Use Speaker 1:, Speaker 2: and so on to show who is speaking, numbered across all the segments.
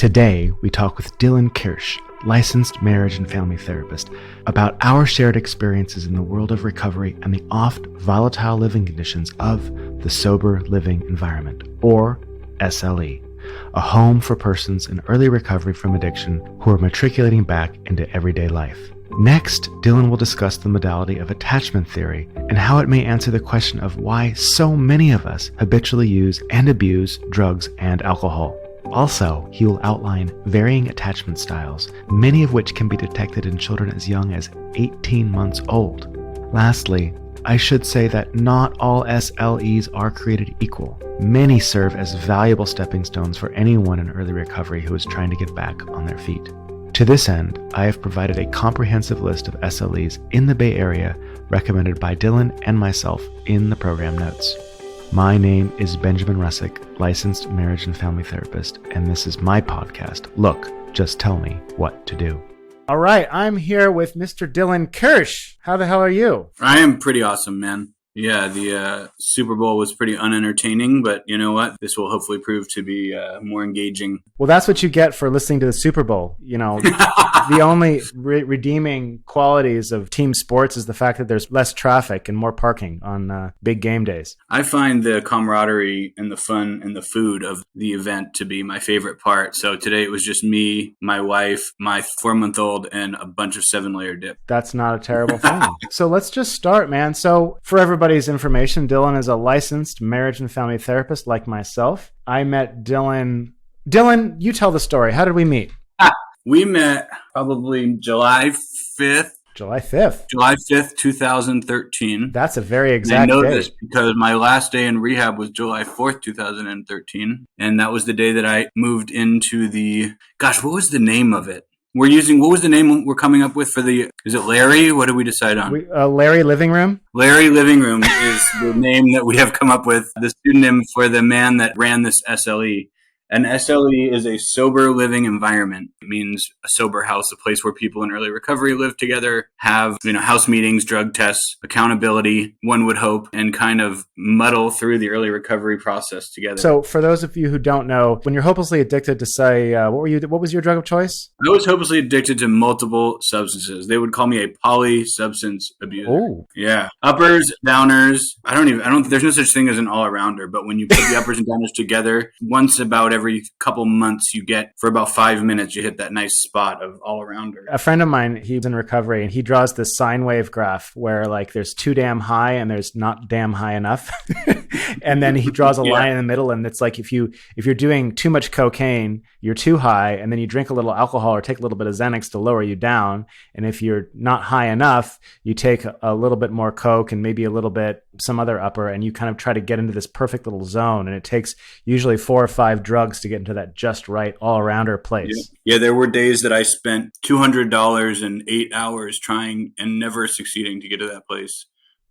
Speaker 1: Today, we talk with Dylan Kersh, licensed marriage and family therapist, about our shared experiences in the world of recovery and the oft volatile living conditions of the sober living environment, or SLE, a home for persons in early recovery from addiction who are matriculating back into everyday life. Next, Dylan will discuss the modality of attachment theory and how it may answer the question of why so many of us habitually use and abuse drugs and alcohol. Also, he will outline varying attachment styles, many of which can be detected in children as young as 18 months old. Lastly, I should say that not all SLEs are created equal. Many serve as valuable stepping stones for anyone in early recovery who is trying to get back on their feet. To this end, I have provided a comprehensive list of SLEs in the Bay Area recommended by Dylan and myself in the program notes. My name is Benjamin Russick, licensed marriage and family therapist, and this is my podcast, Look, Just Tell Me What to Do. All right, I'm here with Mr. Dylan Kersh. How the hell are you?
Speaker 2: I am pretty awesome, man. Yeah, the Super Bowl was pretty unentertaining, but you know what? This will hopefully prove to be more engaging.
Speaker 1: Well, that's what you get for listening to the Super Bowl. You know, the only redeeming qualities of team sports is the fact that there's less traffic and more parking on big game days.
Speaker 2: I find the camaraderie and the fun and the food of the event to be my favorite part. So today it was just me, my wife, my 4-month-old, and a bunch of 7-layer dip.
Speaker 1: That's not a terrible thing. So let's just start, man. So for everybody's information, Dylan is a licensed marriage and family therapist like myself. I met Dylan. Dylan, you tell the story. How did we meet?
Speaker 2: We met probably July 5th.
Speaker 1: July 5th.
Speaker 2: July 5th, 2013.
Speaker 1: That's a very exact
Speaker 2: I know
Speaker 1: date.
Speaker 2: this because my last day in rehab was July 4th, 2013. And that was the day that I moved into what was the name of it? What was the name we're coming up with for is it Larry? What did we decide on?
Speaker 1: Larry Living Room?
Speaker 2: Larry Living Room is the name that we have come up with, the pseudonym for the man that ran this SLE. An SLE is a sober living environment. It means a sober house, a place where people in early recovery live together, have, house meetings, drug tests, accountability, one would hope, and kind of muddle through the early recovery process together.
Speaker 1: So for those of you who don't know, when you're hopelessly addicted to say, what was your drug of choice?
Speaker 2: I was hopelessly addicted to multiple substances. They would call me a poly-substance abuser.
Speaker 1: Oh.
Speaker 2: Yeah. Uppers, downers. There's no such thing as an all-arounder, but when you put the uppers and downers together, once about every couple months you get, for about 5 minutes, you hit that nice spot of all-arounder.
Speaker 1: A friend of mine, he's in recovery, and he draws this sine wave graph where there's too damn high and there's not damn high enough. And then he draws a line in the middle, and it's like if you're doing too much cocaine, you're too high, and then you drink a little alcohol or take a little bit of Xanax to lower you down. And if you're not high enough, you take a little bit more coke and maybe a little bit some other upper, and you kind of try to get into this perfect little zone. And it takes usually 4 or 5 drugs to get into that just right all-arounder place.
Speaker 2: Yeah, there were days that I spent $200 in 8 hours trying and never succeeding to get to that place.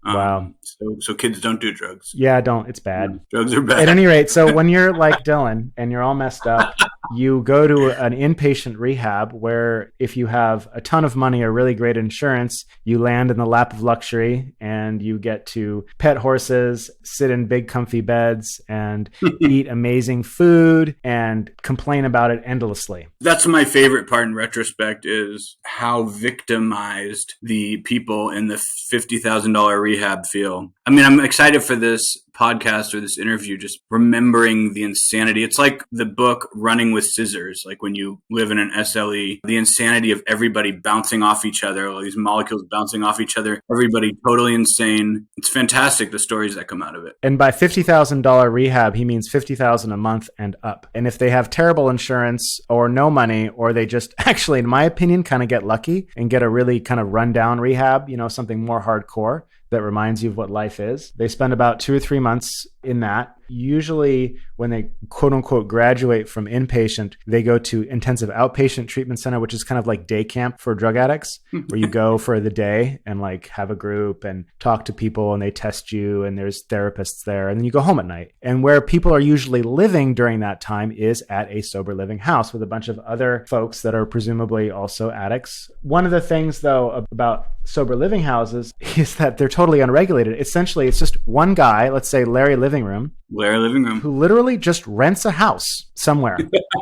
Speaker 1: Wow.
Speaker 2: So kids, don't do drugs.
Speaker 1: Yeah, don't. It's bad.
Speaker 2: Drugs are bad.
Speaker 1: At any rate, so when you're like Dylan and you're all messed up, you go to an inpatient rehab where if you have a ton of money or really great insurance, you land in the lap of luxury and you get to pet horses, sit in big comfy beds, and eat amazing food and complain about it endlessly.
Speaker 2: That's my favorite part in retrospect, is how victimized the people in the $50,000 rehab feel. I mean, I'm excited for this podcast or this interview, just remembering the insanity. It's like the book Running with Scissors, like when you live in an SLE, the insanity of everybody bouncing off each other, all these molecules bouncing off each other, everybody totally insane. It's fantastic, the stories that come out of it.
Speaker 1: And by $50,000 rehab, he means $50,000 a month and up. And if they have terrible insurance or no money, or they just actually, in my opinion, kind of get lucky and get a really kind of rundown rehab, something more hardcore that reminds you of what life is, they spend about 2 or 3 months in that. Usually when they quote unquote graduate from inpatient, they go to intensive outpatient treatment center, which is kind of like day camp for drug addicts, where you go for the day and have a group and talk to people and they test you and there's therapists there, and then you go home at night. And where people are usually living during that time is at a sober living house with a bunch of other folks that are presumably also addicts. One of the things though about sober living houses is that they're totally unregulated. Essentially, it's just one guy, let's say Larry Living Room,
Speaker 2: Larry Living Room.
Speaker 1: who literally just rents a house somewhere,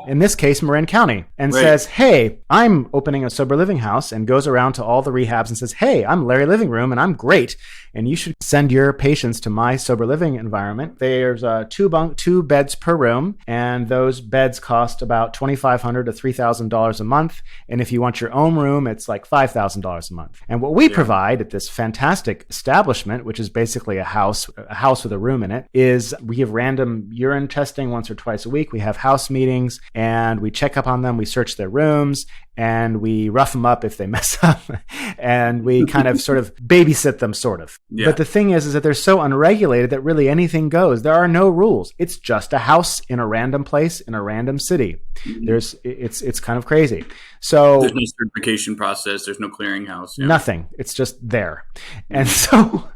Speaker 1: in this case, Marin County, and
Speaker 2: Right.
Speaker 1: says, hey, I'm opening a sober living house, and goes around to all the rehabs and says, hey, I'm Larry Living Room and I'm great. And you should send your patients to my sober living environment. There's two beds per room, and those beds cost about $2,500 to $3,000 a month. And if you want your own room, it's like $5,000 a month. And what we provide at this fantastic establishment, which is basically a house with a room in it, is we give random urine testing once or twice a week. We have house meetings, and we check up on them. We search their rooms, and we rough them up if they mess up, and we kind of sort of babysit them, sort of.
Speaker 2: Yeah.
Speaker 1: But the thing is that they're so unregulated that really anything goes. There are no rules. It's just a house in a random place in a random city. It's kind of crazy. So
Speaker 2: there's no certification process. There's no clearinghouse. Yeah.
Speaker 1: Nothing. It's just there. And so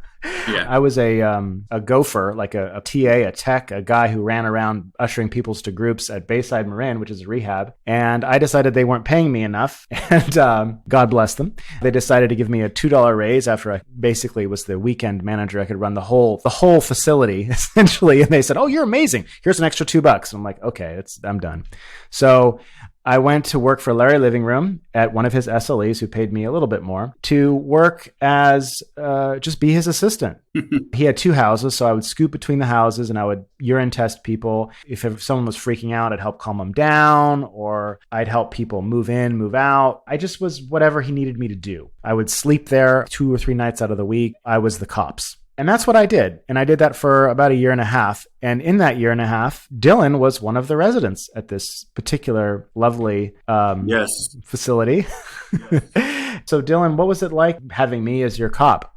Speaker 1: I was a gopher, like a TA, a tech, a guy who ran around ushering people to groups at Bayside Marin, which is a rehab. And I decided they weren't paying me enough. And God bless them. They decided to give me a $2 raise after I basically was the weekend manager. I could run the whole facility essentially. And they said, oh, you're amazing. Here's an extra $2. I'm like, okay, I'm done. So I went to work for Larry Living Room at one of his SLEs, who paid me a little bit more, to work as just be his assistant. He had 2 houses, so I would scoot between the houses and I would urine test people. If someone was freaking out, I'd help calm them down, or I'd help people move in, move out. I just was whatever he needed me to do. I would sleep there 2 or 3 nights out of the week. I was the cops. And that's what I did. And I did that for about 1.5 years. And in that 1.5 years, Dylan was one of the residents at this particular lovely facility. So Dylan, what was it like having me as your cop?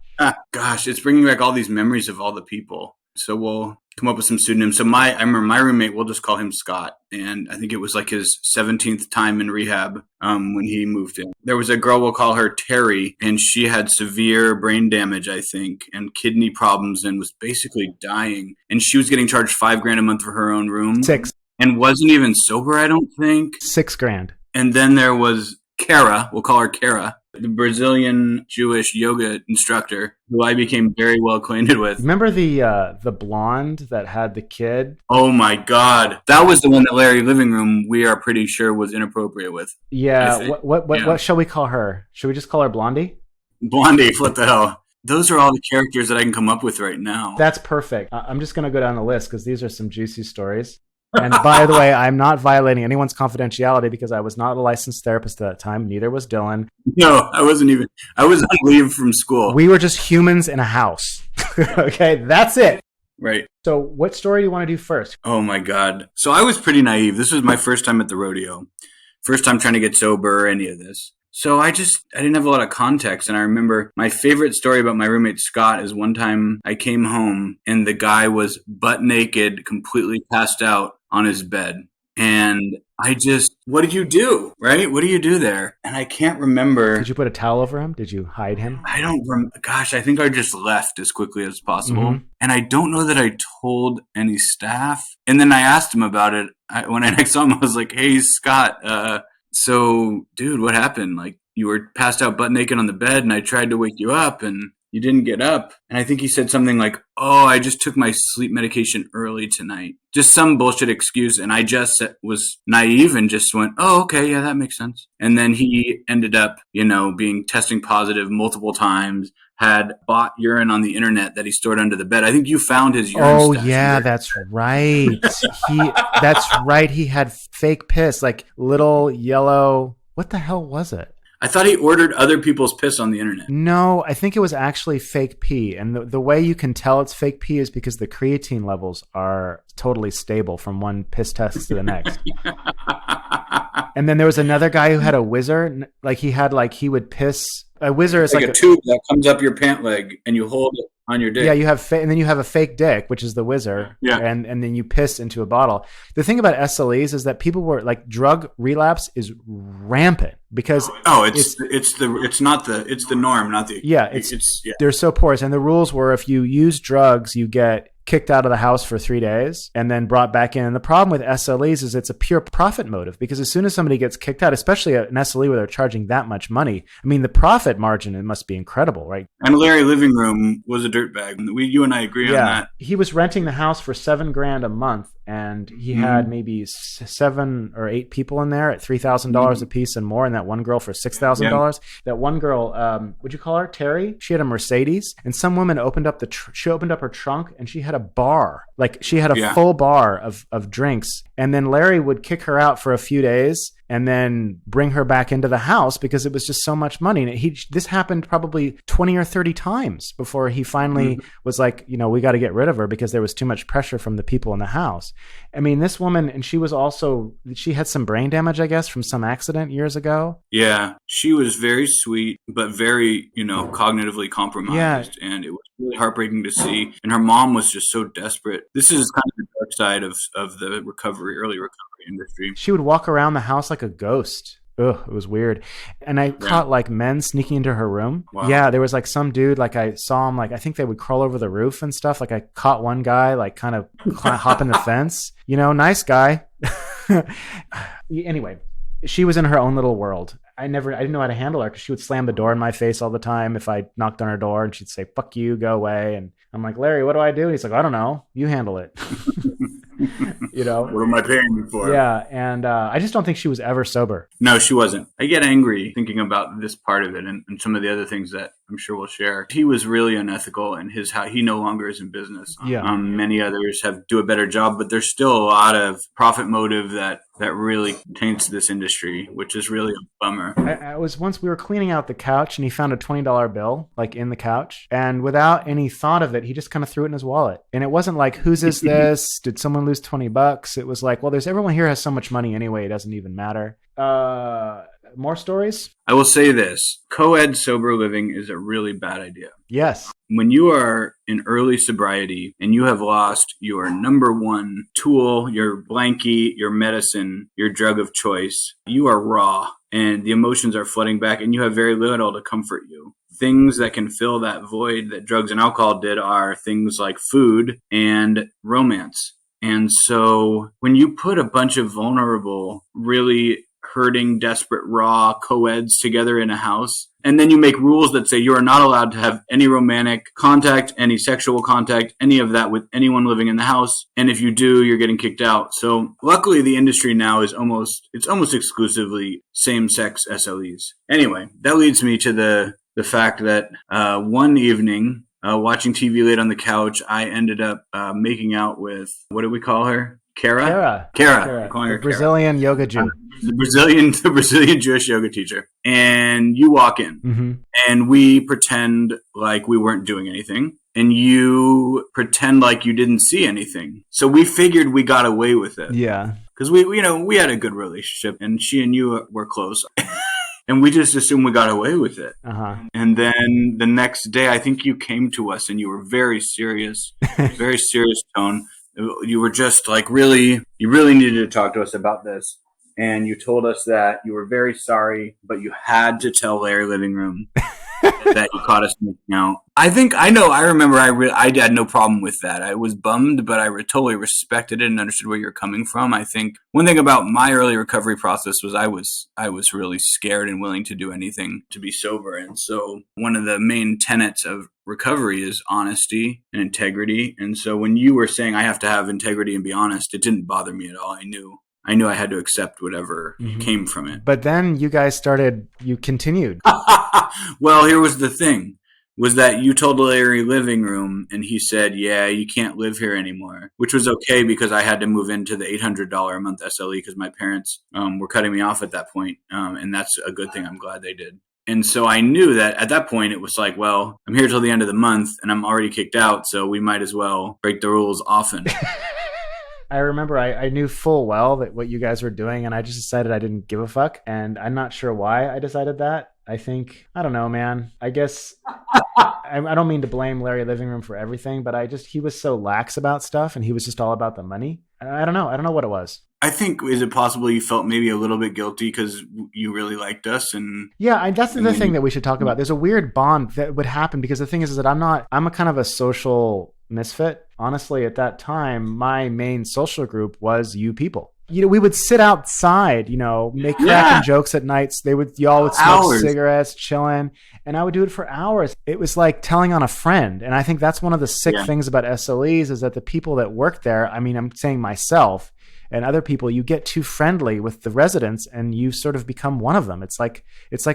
Speaker 2: Gosh, it's bringing back all these memories of all the people. So we'll come up with some pseudonyms. So I remember my roommate, we'll just call him Scott. And I think it was like his 17th time in rehab when he moved in. There was a girl, we'll call her Terry, and she had severe brain damage, I think, and kidney problems, and was basically dying. And she was getting charged $5,000 a month for her own room.
Speaker 1: 6.
Speaker 2: And wasn't even sober, I don't think.
Speaker 1: $6,000.
Speaker 2: And then there was Kara, we'll call her Kara, the Brazilian Jewish yoga instructor who I became very well acquainted with.
Speaker 1: Remember the blonde that had the kid?
Speaker 2: Oh my God. That was the one that Larry Living Room, we are pretty sure, was inappropriate with.
Speaker 1: Yeah. What shall we call her? Should we just call her Blondie?
Speaker 2: Blondie, what the hell? Those are all the characters that I can come up with right now.
Speaker 1: That's perfect. I'm just going to go down the list because these are some juicy stories. And by the way, I'm not violating anyone's confidentiality because I was not a licensed therapist at that time. Neither was Dylan.
Speaker 2: No, I wasn't even. I was on leave from school.
Speaker 1: We were just humans in a house. Okay, that's it.
Speaker 2: Right.
Speaker 1: So what story do you want to do first?
Speaker 2: Oh my God. So I was pretty naive. This was my first time at the rodeo. First time trying to get sober or any of this. So I didn't have a lot of context. And I remember my favorite story about my roommate Scott is one time I came home and the guy was butt naked, completely passed out on his bed. And what did you do? Right? What do you do there? And I can't remember.
Speaker 1: Did you put a towel over him? Did you hide him?
Speaker 2: I don't remember. Gosh, I think I just left as quickly as possible. Mm-hmm. And I don't know that I told any staff. And then I asked him about it. When I next saw him, I was like, hey, Scott, so dude, what happened? Like, you were passed out butt naked on the bed and I tried to wake you up and you didn't get up. And I think he said something like, oh, I just took my sleep medication early tonight. Just some bullshit excuse. And I just was naive and just went, oh, okay, yeah, that makes sense. And then he ended up, being testing positive multiple times, had bought urine on the internet that he stored under the bed. I think you found his urine.
Speaker 1: Oh, yeah, that's right. That's right. He had fake piss, like little yellow. What the hell was it?
Speaker 2: I thought he ordered other people's piss on the internet.
Speaker 1: No, I think it was actually fake pee. And the way you can tell it's fake pee is because the creatine levels are totally stable from one piss test to the next. And then there was another guy who had a whizzer. He would piss. A whizzer is like
Speaker 2: a tube that comes up your pant leg and you hold it on your dick.
Speaker 1: Yeah, and then you have a fake dick, which is the whizzer.
Speaker 2: Yeah.
Speaker 1: And then you piss into a bottle. The thing about SLEs is that people were like, drug relapse is rampant because
Speaker 2: it's the norm, not the
Speaker 1: they're so porous. And the rules were if you use drugs, you get kicked out of the house for 3 days and then brought back in. And the problem with SLEs is it's a pure profit motive, because as soon as somebody gets kicked out, especially an SLE where they're charging that much money, I mean, the profit margin, it must be incredible, right?
Speaker 2: And Larry Living Room was a dirtbag. You and I agree on that.
Speaker 1: He was renting the house for $7,000 a month, and he had maybe 7 or 8 people in there at $3,000 a piece and more, and that one girl for $6,000. That one girl, what'd you call her? Terry? She had a Mercedes, and some woman opened up she opened up her trunk, and she had a bar. Like, she had a full bar of drinks. And then Larry would kick her out for a few days and then bring her back into the house because it was just so much money. And this happened probably 20 or 30 times before he finally was like, we got to get rid of her because there was too much pressure from the people in the house. I mean, this woman, and she had some brain damage, I guess, from some accident years ago.
Speaker 2: Yeah. She was very sweet, but very, cognitively compromised. Yeah. And it was really heartbreaking to see. And her mom was just so desperate. This is kind of the dark side of the early recovery industry.
Speaker 1: She would walk around the house like a ghost. Ugh, it was weird. And I caught like men sneaking into her room. Wow. Yeah, there was like some dude, like I saw him, like I think they would crawl over the roof and stuff. Like I caught one guy like kind of hopping the fence. Nice guy. Anyway, she was in her own little world. I didn't know how to handle her because she would slam the door in my face all the time if I knocked on her door, and she'd say, "Fuck you, go away." And I'm like, "Larry, what do I do?" And he's like, "I don't know. You handle it."
Speaker 2: What am I paying you for?
Speaker 1: Yeah, and I just don't think she was ever sober.
Speaker 2: No, she wasn't. I get angry thinking about this part of it and some of the other things that I'm sure we'll share. He was really unethical, and he no longer is in business.
Speaker 1: Yeah.
Speaker 2: Many others do a better job, but there's still a lot of profit motive that really taints this industry, which is really a bummer.
Speaker 1: We were cleaning out the couch, and he found a $20 bill like in the couch, and without any thought of it, he just kind of threw it in his wallet. And it wasn't like, whose is this? Did someone lose $20? It was like, well, everyone here has so much money anyway, it doesn't even matter. More stories?
Speaker 2: I will say this. Co-ed sober living is a really bad idea.
Speaker 1: Yes.
Speaker 2: When you are in early sobriety and you have lost your number one tool, your blankie, your medicine, your drug of choice, you are raw and the emotions are flooding back and you have very little to comfort you. Things that can fill that void that drugs and alcohol did are things like food and romance. And so when you put a bunch of vulnerable, really hurting, desperate, raw co-eds together in a house, and then you make rules that say you are not allowed to have any romantic contact, any sexual contact, any of that with anyone living in the house. And if you do, you're getting kicked out. So luckily the industry now is almost exclusively same-sex SLEs. Anyway, that leads me to the fact that one evening, watching TV late on the couch, I ended up making out with, what did we call her? Kara. Calling her
Speaker 1: Brazilian yoga Jew.
Speaker 2: The Brazilian Jewish yoga teacher. And you walk in and we pretend like we weren't doing anything. And you pretend like you didn't see anything. So we figured we got away with it.
Speaker 1: Yeah.
Speaker 2: Because we had a good relationship and she and you were close. And we just assumed we got away with it. And then the next day, I think you came to us and you were very serious, very serious tone. You were just like you really needed to talk to us about this. And you told us that you were very sorry, but you had to tell Larry Living Room that you caught us making out. I remember I had no problem with that. I was bummed, but I totally respected it and understood where you're coming from. I think one thing about my early recovery process was I was really scared and willing to do anything to be sober. And so one of the main tenets of recovery is honesty and integrity. And so when you were saying I have to have integrity and be honest, it didn't bother me at all. I knew I had to accept whatever came from it.
Speaker 1: But then you continued.
Speaker 2: Well, here was the thing, was that you told Larry Living Room and he said, yeah, you can't live here anymore, which was okay because I had to move into the $800 a month SLE because my parents were cutting me off at that point. And that's a good thing. I'm glad they did. And so I knew that at that point it was like, well, I'm here till the end of the month and I'm already kicked out. So we might as well break the rules often.
Speaker 1: I remember I knew full well that what you guys were doing, and I just decided I didn't give a fuck. And I'm not sure why I decided that. I don't know, man. I guess I don't mean to blame Larry Living Room for everything, but he was so lax about stuff, and he was just all about the money. I don't know. I don't know what it was.
Speaker 2: I think, is it possible you felt maybe a little bit guilty because you really liked us? And
Speaker 1: yeah, that's the thing that we should talk about. There's a weird bond that would happen because the thing is that I'm a kind of a social misfit. Honestly, at that time, my main social group was you people. We would sit outside, make cracking jokes at nights. Y'all would smoke cigarettes, chilling, and I would do it for hours. It was like telling on a friend. And I think that's one of the sick things about SLEs is that the people that work there, I mean, I'm saying myself and other people, you get too friendly with the residents and you sort of become one of them. It's like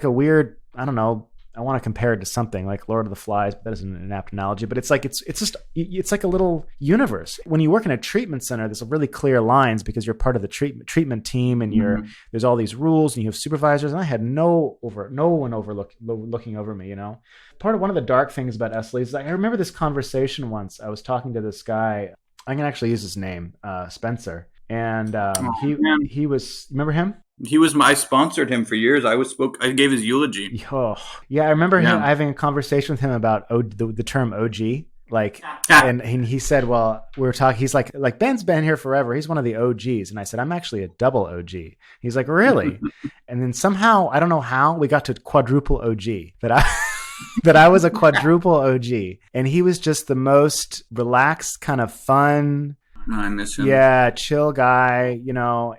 Speaker 1: a weird, I don't know, I want to compare it to something like Lord of the Flies, but that isn't an apt analogy. But it's like a little universe. When you work in a treatment center, there's really clear lines because you're part of the treatment team, and there's all these rules, and you have supervisors. And I had no one looking over me. Part of one of the dark things about SLEs is I remember this conversation once. I was talking to this guy. I can actually use his name, Spencer, and he was. Remember him?
Speaker 2: I sponsored him for years. I gave his eulogy.
Speaker 1: Oh, yeah. I remember him having a conversation with him about the term OG. And he said, well, we were talking, he's like Ben's been here forever. He's one of the OGs. And I said, I'm actually a double OG. He's like, really? And then somehow, I don't know how, we got to quadruple OG, that I was a quadruple OG. And he was just the most relaxed, kind of fun,
Speaker 2: I miss him.
Speaker 1: Yeah, chill guy,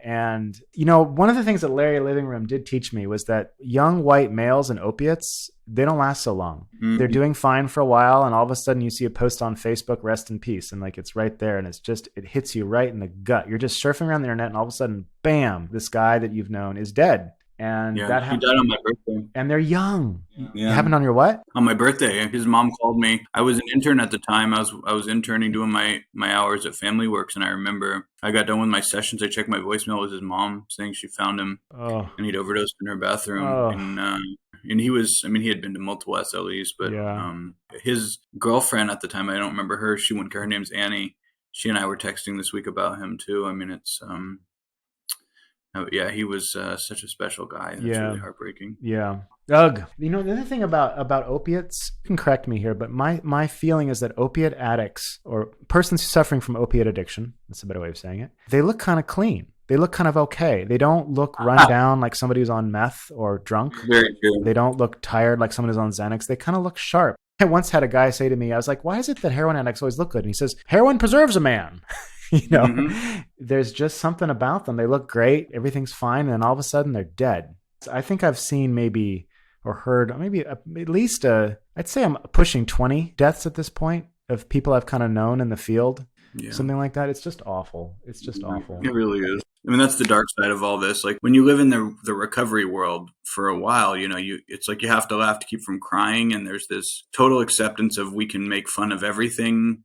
Speaker 1: and one of the things that Larry Living Room did teach me was that young white males and opiates, they don't last so long. Mm-hmm. They're doing fine for a while, and all of a sudden you see a post on Facebook, rest in peace, and it's right there, and it hits you right in the gut. You're just surfing around the internet, and all of a sudden, bam, this guy that you've known is dead. And that
Speaker 2: he died on my birthday.
Speaker 1: And they're young. Yeah. It happened on your what?
Speaker 2: On my birthday. His mom called me. I was an intern at the time. I was interning, doing my hours at Family Works, and I remember I got done with my sessions. I checked my voicemail. It was his mom saying she found him and he'd overdosed in her bathroom. And he had been to multiple SLEs, but his girlfriend at the time, I don't remember her. She wouldn't care. Her name's Annie. She and I were texting this week about him too. I mean, it's he was such a special guy. It's really heartbreaking.
Speaker 1: Yeah. Ugh. The other thing about opiates, you can correct me here, but my feeling is that opiate addicts or persons suffering from opiate addiction, that's a better way of saying it, they look kind of clean. They look kind of okay. They don't look run down like somebody who's on meth or drunk.
Speaker 2: Very true.
Speaker 1: They don't look tired like someone who's on Xanax. They kind of look sharp. I once had a guy say to me, I was like, why is it that heroin addicts always look good? And he says, heroin preserves a man. There's just something about them. They look great. Everything's fine. And then all of a sudden they're dead. I think I've seen heard at least I'd say I'm pushing 20 deaths at this point of people I've kind of known in the field. Yeah. Something like that. It's just awful. It's just awful.
Speaker 2: It really is. I mean, that's the dark side of all this. Like when you live in the recovery world for a while, it's like you have to laugh to keep from crying. And there's this total acceptance of we can make fun of everything.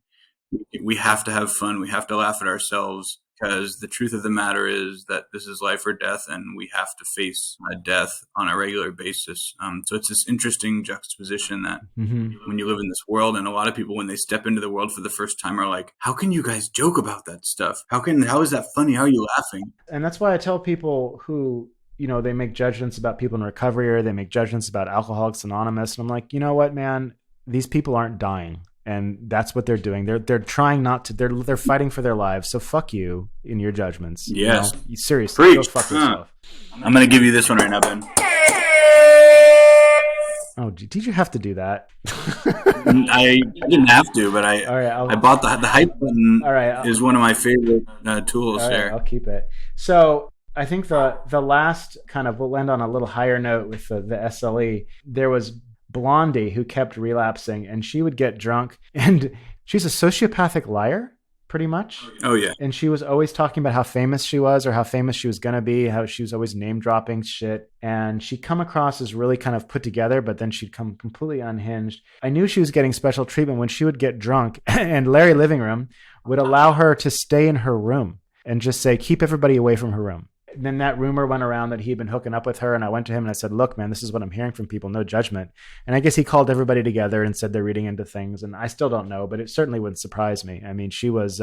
Speaker 2: We have to have fun. We have to laugh at ourselves because the truth of the matter is that this is life or death, and we have to face a death on a regular basis. So it's this interesting juxtaposition that when you live in this world, and a lot of people, when they step into the world for the first time, are like, how can you guys joke about that stuff? How is that funny? How are you laughing?
Speaker 1: And that's why I tell people who, they make judgments about people in recovery, or they make judgments about Alcoholics Anonymous. And I'm like, you know what, man, these people aren't dying. And that's what they're doing. They're trying not to. They're fighting for their lives. So fuck you in your judgments.
Speaker 2: Yes,
Speaker 1: seriously, go fuck yourself.
Speaker 2: I'm gonna give you this one right now, Ben.
Speaker 1: Oh, did you have to do that?
Speaker 2: I didn't have to, but I bought the hype button.
Speaker 1: All right,
Speaker 2: is one of my favorite tools there.
Speaker 1: I'll keep it. So I think the last kind of, we'll end on a little higher note with the SLE. There was Blondie who kept relapsing, and she would get drunk, and she's a sociopathic liar pretty much.
Speaker 2: Oh yeah.
Speaker 1: And she was always talking about how famous she was, or how famous she was going to be, how she was always name dropping shit. And she'd come across as really kind of put together, but then she'd come completely unhinged. I knew she was getting special treatment when she would get drunk, and Larry Living Room would allow her to stay in her room and just say, keep everybody away from her room. And then that rumor went around that he'd been hooking up with her. And I went to him and I said, look, man, this is what I'm hearing from people. No judgment. And I guess he called everybody together and said they're reading into things. And I still don't know, but it certainly wouldn't surprise me. I mean, she was,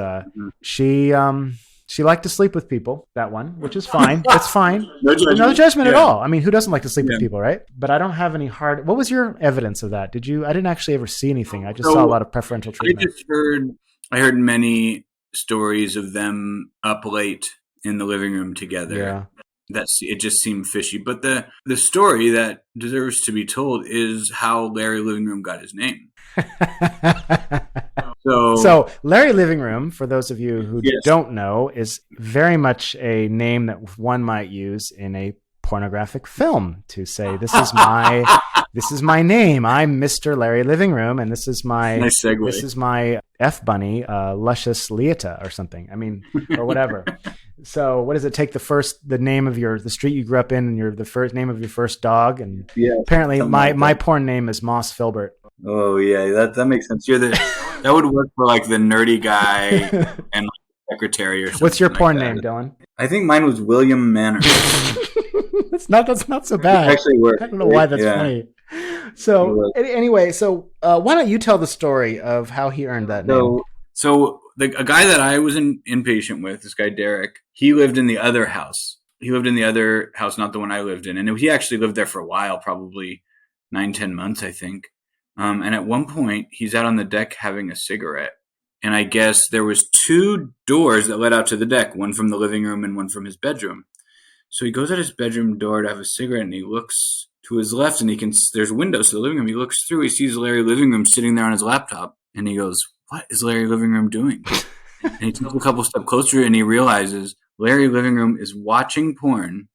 Speaker 1: she liked to sleep with people, that one, which is fine. That's fine. No judgment at all. I mean, who doesn't like to sleep with people, right? But I don't have any what was your evidence of that? I didn't actually ever see anything. I just saw a lot of preferential treatment.
Speaker 2: I heard many stories of them up late in the living room together. Yeah. It just seemed fishy. But the story that deserves to be told is how Larry Living Room got his name.
Speaker 1: So Larry Living Room, for those of you who
Speaker 2: Yes.
Speaker 1: don't know, is very much a name that one might use in a pornographic film to say, this is my name. I'm Mr. Larry Living Room, and this is my
Speaker 2: Nice segue.
Speaker 1: This is my F bunny, Luscious Leota or something. I mean, or whatever. So what does it take? The name of the street you grew up in, and the first name of your first dog, and apparently my porn name is Moss Filbert.
Speaker 2: Oh yeah, that makes sense. That would work for like the nerdy guy and like secretary or something.
Speaker 1: What's your porn
Speaker 2: like
Speaker 1: name, Dylan?
Speaker 2: I think mine was William Manor.
Speaker 1: That's not so bad.
Speaker 2: It actually worked.
Speaker 1: I don't know why that's funny. So anyway, why don't you tell the story of how he earned that name?
Speaker 2: So a guy that I was inpatient with, this guy Derek, he lived in the other house. He lived in the other house, not the one I lived in, and he actually lived there for a while, probably 9-10 months, I think. And at one point, he's out on the deck having a cigarette. And I guess there was 2 doors that led out to the deck, one from the living room and one from his bedroom. So he goes out his bedroom door to have a cigarette, and he looks to his left, and there's windows to the living room. He looks through, he sees Larry Living Room sitting there on his laptop, and he goes, "What is Larry Living Room doing?" And he takes a couple steps closer, and he realizes Larry Living Room is watching porn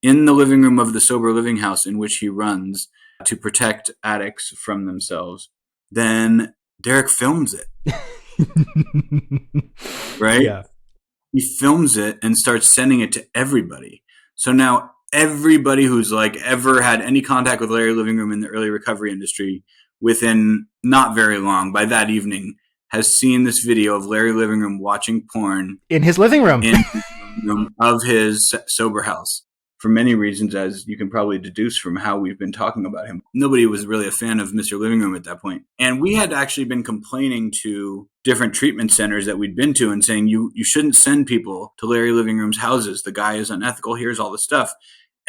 Speaker 2: in the living room of the sober living house in which he runs to protect addicts from themselves. Then Derek films it. Right?
Speaker 1: Yeah.
Speaker 2: He films it and starts sending it to everybody. So now everybody who's like ever had any contact with Larry Living Room in the early recovery industry within not very long, by that evening, has seen this video of Larry Living Room watching porn
Speaker 1: in his living room,
Speaker 2: of his sober house. For many reasons, as you can probably deduce from how we've been talking about him. Nobody was really a fan of Mr. Living Room at that point. And we had actually been complaining to different treatment centers that we'd been to and saying, you shouldn't send people to Larry Living Room's houses. The guy is unethical. Here's all the stuff.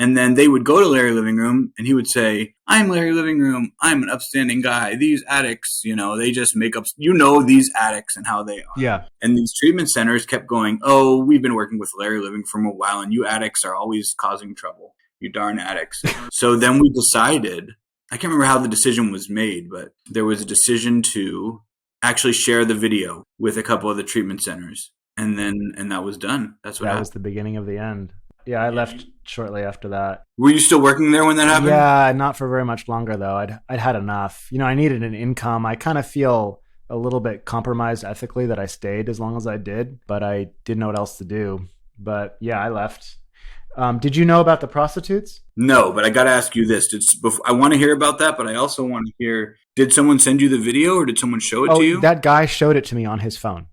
Speaker 2: And then they would go to Larry Living Room and he would say, "I'm Larry Living Room. I'm an upstanding guy. These addicts, they just make up, these addicts and how they are."
Speaker 1: Yeah.
Speaker 2: And these treatment centers kept going, "Oh, we've been working with Larry Living for a while, and you addicts are always causing trouble. You darn addicts." So then we decided, I can't remember how the decision was made, but there was a decision to actually share the video with a couple of the treatment centers. And that was done. That's what happened.
Speaker 1: That was the beginning of the end. Yeah, I left shortly after that.
Speaker 2: Were you still working there when that happened?
Speaker 1: Yeah, not for very much longer, though. I'd had enough. I needed an income. I kind of feel a little bit compromised ethically that I stayed as long as I did, but I didn't know what else to do. But yeah, I left. Did you know about the prostitutes?
Speaker 2: No, but I got to ask you this. I want to hear about that, but I also want to hear, did someone send you the video or did someone show it to you?
Speaker 1: That guy showed it to me on his phone.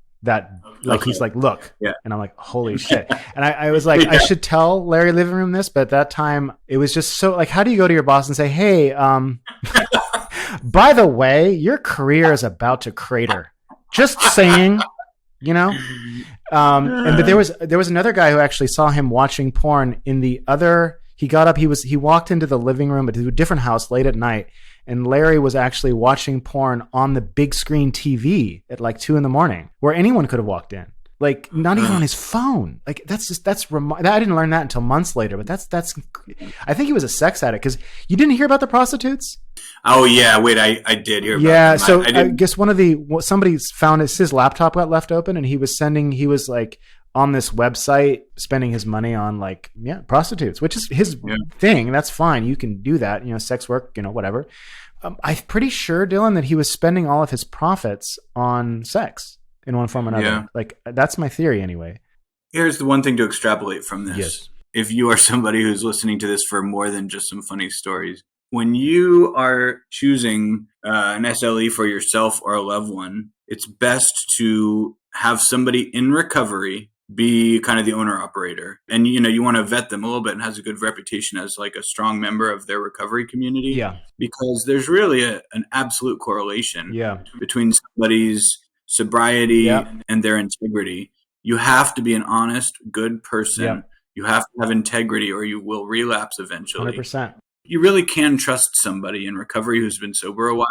Speaker 1: He's like, "Look."
Speaker 2: Yeah.
Speaker 1: And I'm like, "Holy shit." And I was like, I should tell Larry Living Room this, but at that time it was just so like, how do you go to your boss and say, "Hey, by the way, your career is about to crater." Just saying, but there was another guy who actually saw him watching porn in the other. He got up, he walked into the living room at a different house late at night, and Larry was actually watching porn on the big screen TV at like 2 a.m, where anyone could have walked in. Like, not even on his phone. Like, I didn't learn that until months later, but that's I think he was a sex addict, because you didn't hear about the prostitutes?
Speaker 2: Oh yeah, wait, I did hear about
Speaker 1: yeah,
Speaker 2: them.
Speaker 1: So I guess somebody found his laptop got left open, and he was like on this website spending his money on prostitutes, which is his thing. That's fine. You can do that, sex work, whatever. I'm pretty sure, Dylan, that he was spending all of his profits on sex in one form or another.
Speaker 2: Yeah.
Speaker 1: Like, that's my theory anyway.
Speaker 2: Here's the one thing to extrapolate from this.
Speaker 1: Yes.
Speaker 2: If you are somebody who's listening to this for more than just some funny stories, when you are choosing an SLE for yourself or a loved one, it's best to have somebody in recovery be kind of the owner operator. And, you want to vet them a little bit and has a good reputation as like a strong member of their recovery community.
Speaker 1: Yeah.
Speaker 2: Because there's really an absolute correlation between somebody's sobriety and their integrity. You have to be an honest, good person.
Speaker 1: Yeah.
Speaker 2: You have to have integrity or you will relapse eventually.
Speaker 1: 100%.
Speaker 2: You really can trust somebody in recovery who's been sober a while,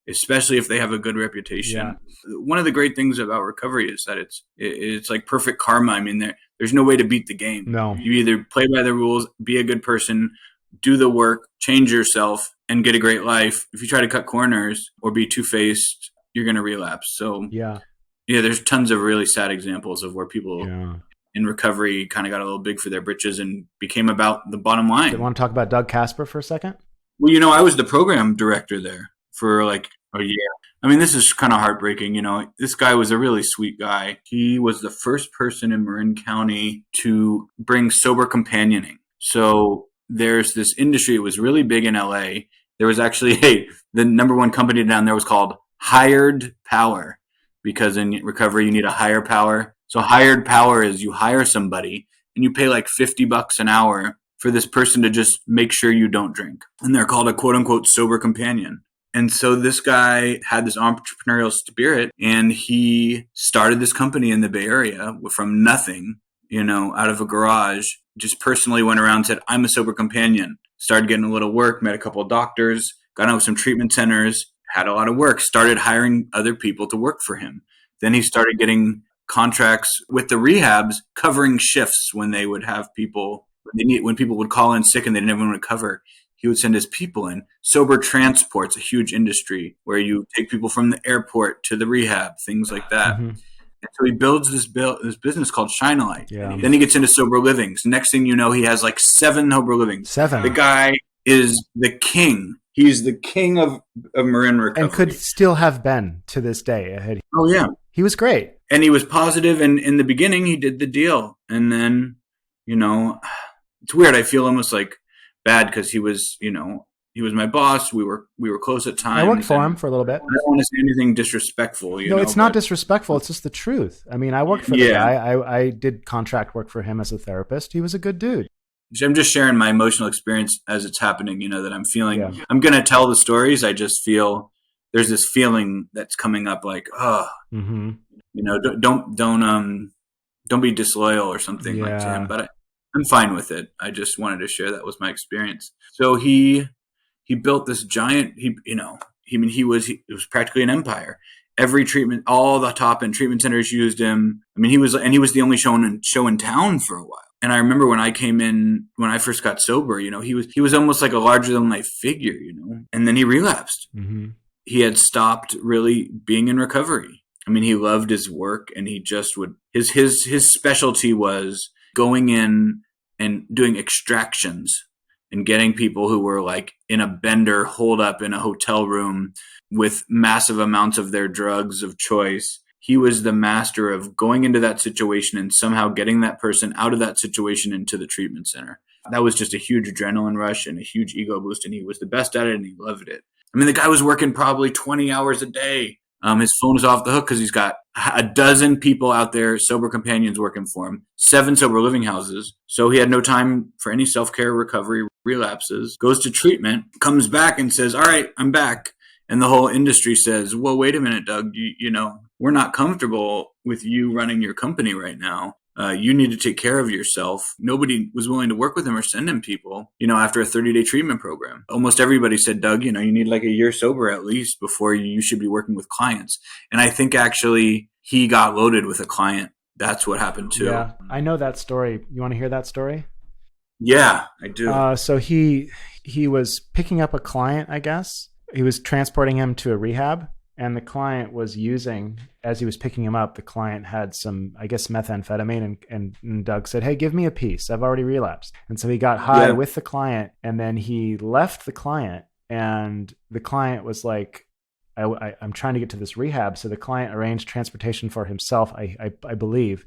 Speaker 2: especially if they have a good reputation.
Speaker 1: Yeah.
Speaker 2: One of the great things about recovery is that it's like perfect karma. I mean, there's no way to beat the game.
Speaker 1: No.
Speaker 2: You either play by the rules, be a good person, do the work, change yourself, and get a great life. If you try to cut corners or be two-faced, you're going to relapse. So
Speaker 1: Yeah.
Speaker 2: yeah, there's tons of really sad examples of where people
Speaker 1: Yeah.
Speaker 2: in recovery kind of got a little big for their britches and became about the bottom line.
Speaker 1: Did you want to talk about Doug Casper for a second?
Speaker 2: Well, you know, I was the program director there for like a year. I mean, this is kind of heartbreaking. You know, this guy was a really sweet guy. He was the first person in Marin County to bring sober companioning. So there's this industry. It was really big in LA. There was actually the number one company down there was called Hired Power, because in recovery you need a higher power. So hired power is you hire somebody and you pay like $50 an hour for this person to just make sure you don't drink. And they're called a quote unquote sober companion. And so this guy had this entrepreneurial spirit, and he started this company in the Bay Area from nothing, you know, out of a garage. Just personally went around and said, I'm a sober companion. Started getting a little work, met a couple of doctors, got out with some treatment centers, had a lot of work, started hiring other people to work for him. Then he started getting contracts with the rehabs, covering shifts when they would have people, when people would call in sick and they didn't have anyone to cover. He would send his people in. Sober transport's a huge industry where you take people from the airport to the rehab, things like that.
Speaker 1: Mm-hmm.
Speaker 2: And so he builds this business called Shine a Light.
Speaker 1: Yeah.
Speaker 2: Then he gets into sober livings. Next thing you know, he has like 7 sober livings.
Speaker 1: 7.
Speaker 2: The guy is the king. He's the king of Marin recovery.
Speaker 1: And could still have been to this day.
Speaker 2: Oh, yeah.
Speaker 1: He was great.
Speaker 2: And he was positive, and in the beginning, he did the deal. And then, you know, it's weird. I feel almost like bad because he was, you know, he was my boss. We were close at times.
Speaker 1: I worked for him for a little bit.
Speaker 2: I don't want to say anything disrespectful.
Speaker 1: No, it's not disrespectful. It's just the truth. I mean, I worked for the guy. I did contract work for him as a therapist. He was a good dude.
Speaker 2: I'm just sharing my emotional experience as it's happening, you know, that I'm feeling. Yeah. I'm going to tell the stories. I just feel there's this feeling that's coming up like, oh,
Speaker 1: mm-hmm.
Speaker 2: You know, don't be disloyal or something like to him. But I'm fine with it. I just wanted to share that was my experience. So he built this giant. It was practically an empire. Every treatment, all the top end treatment centers used him. I mean, he was the only show in town for a while. And I remember when I came in, when I first got sober, you know, he was almost like a larger than life figure, you know. And then he relapsed.
Speaker 1: Mm-hmm.
Speaker 2: He had stopped really being in recovery. I mean, he loved his work, and he just would, his specialty was going in and doing extractions and getting people who were like in a bender holed up in a hotel room with massive amounts of their drugs of choice. He was the master of going into that situation and somehow getting that person out of that situation into the treatment center. That was just a huge adrenaline rush and a huge ego boost, and he was the best at it, and he loved it. I mean, the guy was working probably 20 hours a day. His phone is off the hook because he's got a dozen people out there, sober companions working for him, 7 sober living houses. So he had no time for any self-care, recovery, relapses, goes to treatment, comes back and says, all right, I'm back. And the whole industry says, well, wait a minute, Doug, you know, we're not comfortable with you running your company right now. You need to take care of yourself. Nobody was willing to work with him or send him people, you know, after a 30-day treatment program. Almost everybody said, Doug, you know, you need like a year sober at least before you should be working with clients. And I think actually he got loaded with a client. That's what happened too.
Speaker 1: Yeah, I know that story. You want to hear that story?
Speaker 2: Yeah, I do.
Speaker 1: So he was picking up a client, I guess. He was transporting him to a rehab. And the client was using, as he was picking him up, the client had some, I guess, methamphetamine. And Doug said, hey, give me a piece. I've already relapsed. And so he got high with the client. And then he left the client. And the client was like, I'm trying to get to this rehab. So the client arranged transportation for himself, I believe.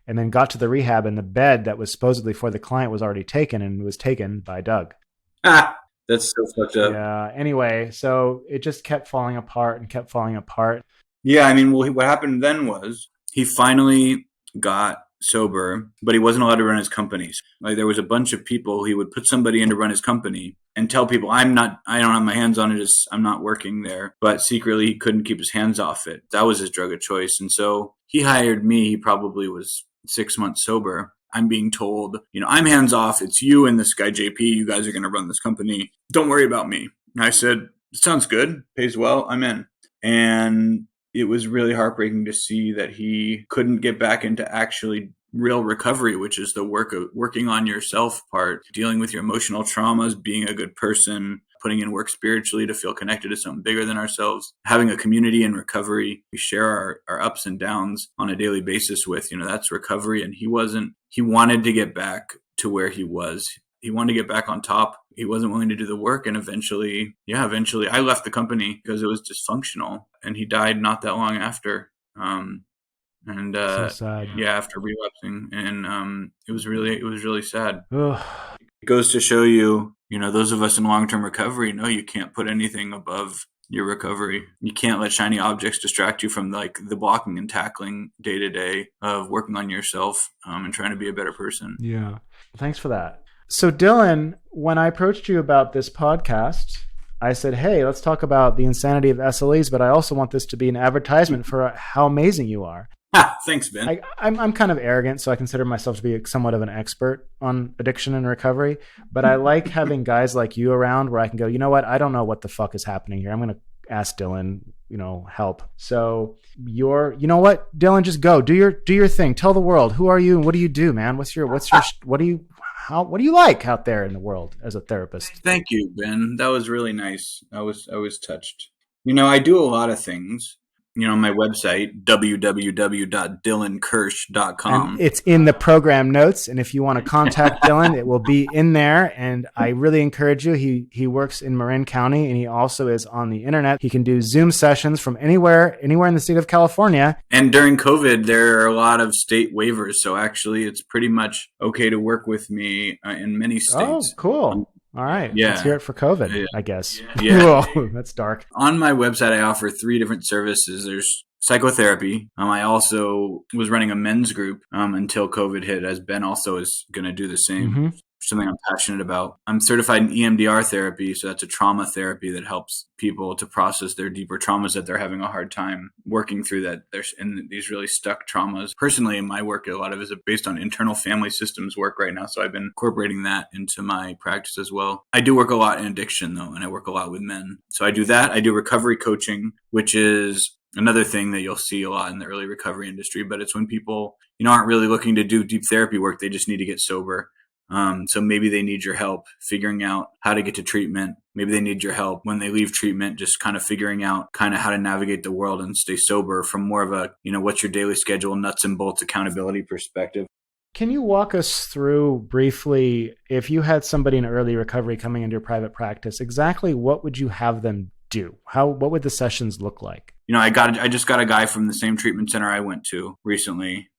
Speaker 1: And then got to the rehab. And the bed that was supposedly for the client was already taken and was taken by Doug.
Speaker 2: That's so fucked up.
Speaker 1: Yeah. Anyway, so it just kept falling apart and kept falling apart.
Speaker 2: Yeah. I mean, well, what happened then was he finally got sober, but he wasn't allowed to run his companies. Like there was a bunch of people, he would put somebody in to run his company and tell people, I don't have my hands on it. I'm not working there. But secretly he couldn't keep his hands off it. That was his drug of choice. And so he hired me. He probably was 6 months sober. I'm being told, you know, I'm hands off. It's you and this guy, JP. You guys are going to run this company. Don't worry about me. And I said, sounds good. Pays well. I'm in. And it was really heartbreaking to see that he couldn't get back into actually real recovery, which is the work of working on yourself part, dealing with your emotional traumas, being a good person, putting in work spiritually to feel connected to something bigger than ourselves, having a community in recovery we share our ups and downs on a daily basis with, that's recovery. And he wanted to get back to where he was. He wanted to get back on top. He wasn't willing to do the work. And eventually I left the company because it was dysfunctional, and he died not that long after.
Speaker 1: So sad.
Speaker 2: Yeah, after relapsing. And it was really sad.
Speaker 1: Ugh.
Speaker 2: It goes to show you, those of us in long-term recovery know you can't put anything above your recovery. You can't let shiny objects distract you from like the blocking and tackling day to day of working on yourself and trying to be a better person.
Speaker 1: Yeah. Thanks for that. So Dylan, when I approached you about this podcast, I said, hey, let's talk about the insanity of SLEs, but I also want this to be an advertisement for how amazing you are.
Speaker 2: Thanks, Ben.
Speaker 1: I'm kind of arrogant, so I consider myself to be somewhat of an expert on addiction and recovery, but I like having guys like you around where I can go, you know what? I don't know what the fuck is happening here. I'm going to ask Dylan, help. So you know what, Dylan, just go do your thing. Tell the world, who are you and what do you do, man? What do you like out there in the world as a therapist?
Speaker 2: Thank you, Ben. That was really nice. I was touched. I do a lot of things. My website, www.dylankersh.com.
Speaker 1: And it's in the program notes. And if you want to contact Dylan, it will be in there. And I really encourage you. He works in Marin County, and he also is on the internet. He can do Zoom sessions from anywhere in the state of California.
Speaker 2: And during COVID, there are a lot of state waivers. So actually, it's pretty much okay to work with me in many states.
Speaker 1: Oh, cool. All right.
Speaker 2: Yeah.
Speaker 1: Let's hear it for COVID, I guess.
Speaker 2: Yeah.
Speaker 1: Whoa, that's dark.
Speaker 2: On my website, I offer 3 different services. There's psychotherapy. I also was running a men's group until COVID hit, as Ben also is going to do the same.
Speaker 1: Mm-hmm.
Speaker 2: Something I'm passionate about. I'm certified in EMDR therapy. So that's a trauma therapy that helps people to process their deeper traumas that they're having a hard time working through, that they're in these really stuck traumas. Personally, in my work, a lot of it is based on internal family systems work right now. So I've been incorporating that into my practice as well. I do work a lot in addiction though, and I work a lot with men. So I do that. I do recovery coaching, which is another thing that you'll see a lot in the early recovery industry, but it's when people, aren't really looking to do deep therapy work. They just need to get sober. So maybe they need your help figuring out how to get to treatment. Maybe they need your help when they leave treatment, just kind of figuring out kind of how to navigate the world and stay sober from more of a, what's your daily schedule, nuts and bolts accountability perspective.
Speaker 1: Can you walk us through briefly, if you had somebody in early recovery coming into your private practice, exactly what would you have them do? What would the sessions look like?
Speaker 2: I just got a guy from the same treatment center I went to recently,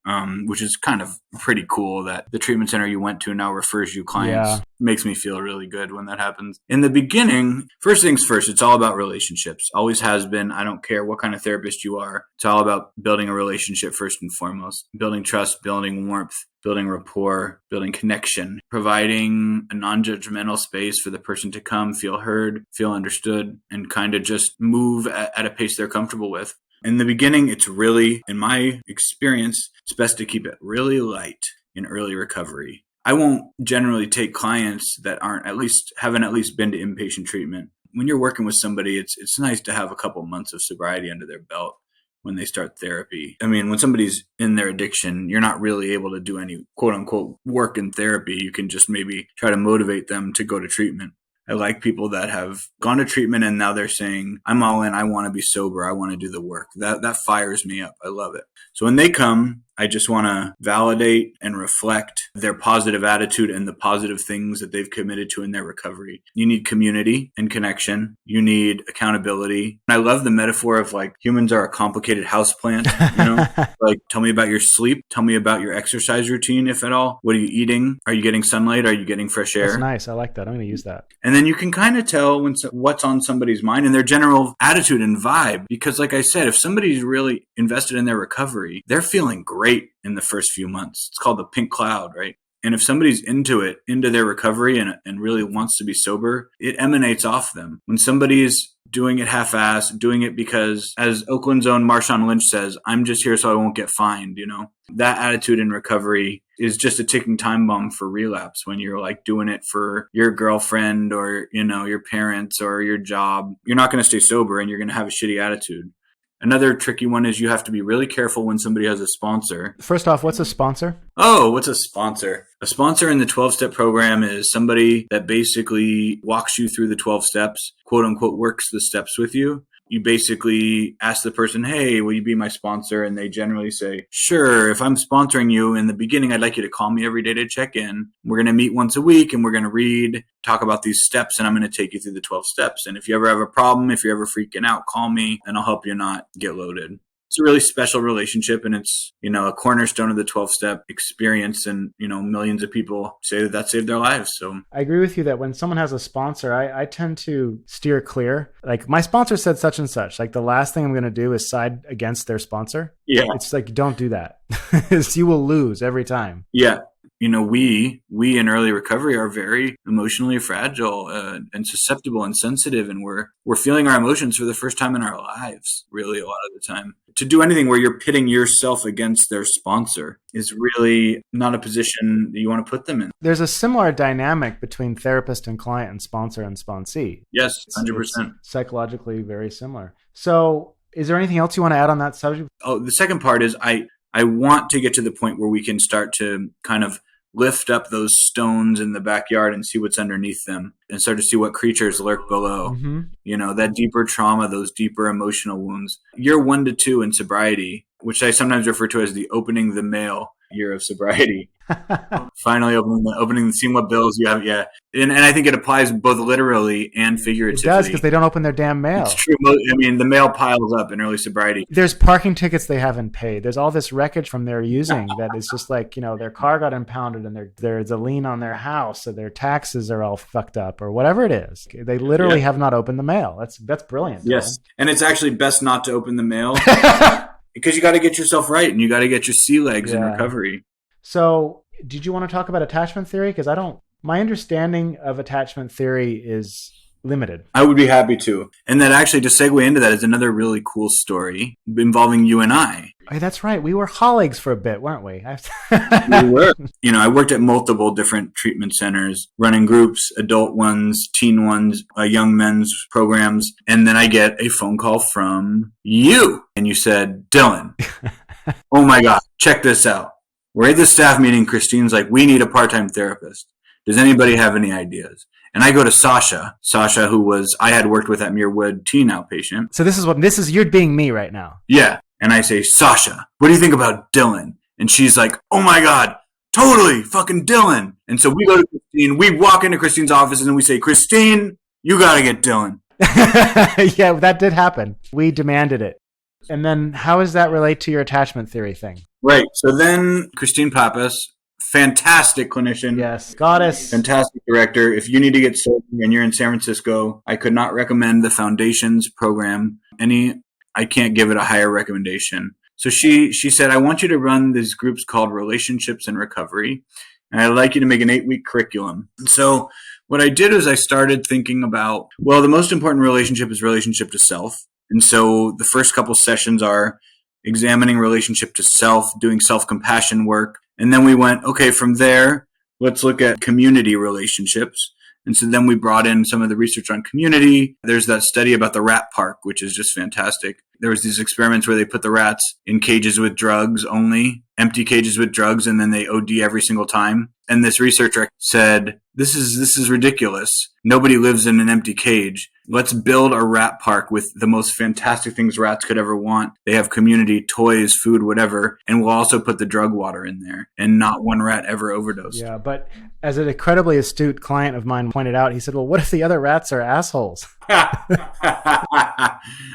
Speaker 2: which is kind of pretty cool that the treatment center you went to now refers you clients.
Speaker 1: Yeah.
Speaker 2: Makes me feel really good when that happens. In the beginning, first things first, it's all about relationships. Always has been. I don't care what kind of therapist you are. It's all about building a relationship first and foremost, building trust, building warmth, building rapport, building connection, providing a non-judgmental space for the person to come, feel heard, feel understood, and kind of just move at a pace they're comfortable with. In the beginning, it's really, in my experience, it's best to keep it really light in early recovery. I won't generally take clients that haven't at least been to inpatient treatment. When you're working with somebody, it's nice to have a couple months of sobriety under their belt when they start therapy. I mean, when somebody's in their addiction, you're not really able to do any quote unquote work in therapy. You can just maybe try to motivate them to go to treatment. I like people that have gone to treatment and now they're saying, I'm all in. I want to be sober. I want to do the work. That fires me up. I love it. So when they come, I just want to validate and reflect their positive attitude and the positive things that they've committed to in their recovery. You need community and connection. You need accountability. And I love the metaphor of like humans are a complicated houseplant, like tell me about your sleep. Tell me about your exercise routine, if at all. What are you eating? Are you getting sunlight? Are you getting fresh air?
Speaker 1: That's nice. I like that. I'm going to use that.
Speaker 2: And then you can kind of tell what's on somebody's mind and their general attitude and vibe. Because like I said, if somebody's really invested in their recovery, they're feeling great in the first few months. It's called the pink cloud, right? And if somebody's into their recovery and really wants to be sober, it emanates off them. When somebody's doing it half-assed, doing it because, as Oakland's own Marshawn Lynch says, I'm just here so I won't get fined, That attitude in recovery is just a ticking time bomb for relapse when you're like doing it for your girlfriend or, your parents or your job. You're not going to stay sober and you're going to have a shitty attitude. Another tricky one is you have to be really careful when somebody has a sponsor.
Speaker 1: First off, what's a sponsor?
Speaker 2: Oh, what's a sponsor? A sponsor in the 12-step program is somebody that basically walks you through the 12 steps, quote unquote, works the steps with you. You basically ask the person, hey, will you be my sponsor? And they generally say, sure, if I'm sponsoring you in the beginning, I'd like you to call me every day to check in. We're going to meet once a week and we're going to talk about these steps, and I'm going to take you through the 12 steps. And if you ever have a problem, if you're ever freaking out, call me and I'll help you not get loaded. It's a really special relationship, and it's, a cornerstone of the 12-step experience. And, millions of people say that saved their lives. So
Speaker 1: I agree with you that when someone has a sponsor, I tend to steer clear. Like, my sponsor said such and such. Like, the last thing I'm going to do is side against their sponsor.
Speaker 2: Yeah.
Speaker 1: It's like, don't do that. You will lose every time.
Speaker 2: Yeah. We in early recovery are very emotionally fragile and susceptible and sensitive, and we're feeling our emotions for the first time in our lives, really, a lot of the time. To do anything where you're pitting yourself against their sponsor is really not a position that you want to put them in.
Speaker 1: There's a similar dynamic between therapist and client and sponsor and sponsee.
Speaker 2: Yes, 100%.
Speaker 1: It's psychologically very similar. So is there anything else you want to add on that subject?
Speaker 2: Oh, the second part is I want to get to the point where we can start to kind of lift up those stones in the backyard and see what's underneath them and start to see what creatures lurk below. Mm-hmm. That deeper trauma, those deeper emotional wounds. Year 1 to 2 in sobriety, which I sometimes refer to as the opening the mail year of sobriety. Finally opening, seeing what bills you have. Yeah. And I think it applies both literally and figuratively.
Speaker 1: It does, because they don't open their damn mail.
Speaker 2: It's true. I mean, the mail piles up in early sobriety.
Speaker 1: There's parking tickets they haven't paid. There's all this wreckage from their using that is just like, their car got impounded and there's a lien on their house, so their taxes are all fucked up or whatever it is. They literally have not opened the mail. That's brilliant.
Speaker 2: Yes. And it's actually best not to open the mail because you got to get yourself right and you got to get your sea legs in recovery.
Speaker 1: So did you want to talk about attachment theory? Because my understanding of attachment theory is limited.
Speaker 2: I would be happy to. And that actually, to segue into that, is another really cool story involving you and I.
Speaker 1: Oh, that's right. We were colleagues for a bit, weren't we?
Speaker 2: We were. I worked at multiple different treatment centers, running groups, adult ones, teen ones, young men's programs. And then I get a phone call from you. And you said, Dylan, oh my God, check this out. We're at the staff meeting. Christine's like, we need a part-time therapist. Does anybody have any ideas? And I go to Sasha, who I had worked with at Muirwood teen outpatient.
Speaker 1: So you're being me right now.
Speaker 2: Yeah. And I say, Sasha, what do you think about Dylan? And she's like, oh my God, totally fucking Dylan. And so we go to Christine, we walk into Christine's office and we say, Christine, you got to get Dylan.
Speaker 1: Yeah, that did happen. We demanded it. And then how does that relate to your attachment theory thing?
Speaker 2: Right. So then Christine Pappas, fantastic clinician.
Speaker 1: Yes. Goddess.
Speaker 2: Fantastic director. If you need to get sober and you're in San Francisco, I could not recommend the Foundations program. I can't give it a higher recommendation. So she said, I want you to run these groups called Relationships and Recovery. And I'd like you to make an 8-week curriculum. So what I did is I started thinking about, the most important relationship is relationship to self. And so the first couple sessions are examining relationship to self, doing self-compassion work. And then we went, okay, from there, let's look at community relationships. And so then we brought in some of the research on community. There's that study about the rat park, which is just fantastic. There was these experiments where they put the rats in cages with drugs only, empty cages with drugs, and then they OD every single time. And this researcher said, this is ridiculous. Nobody lives in an empty cage. Let's build a rat park with the most fantastic things rats could ever want. They have community, toys, food, whatever. And we'll also put the drug water in there. And not one rat ever overdosed.
Speaker 1: Yeah, but as an incredibly astute client of mine pointed out, he said, well, what if the other rats are assholes?
Speaker 2: But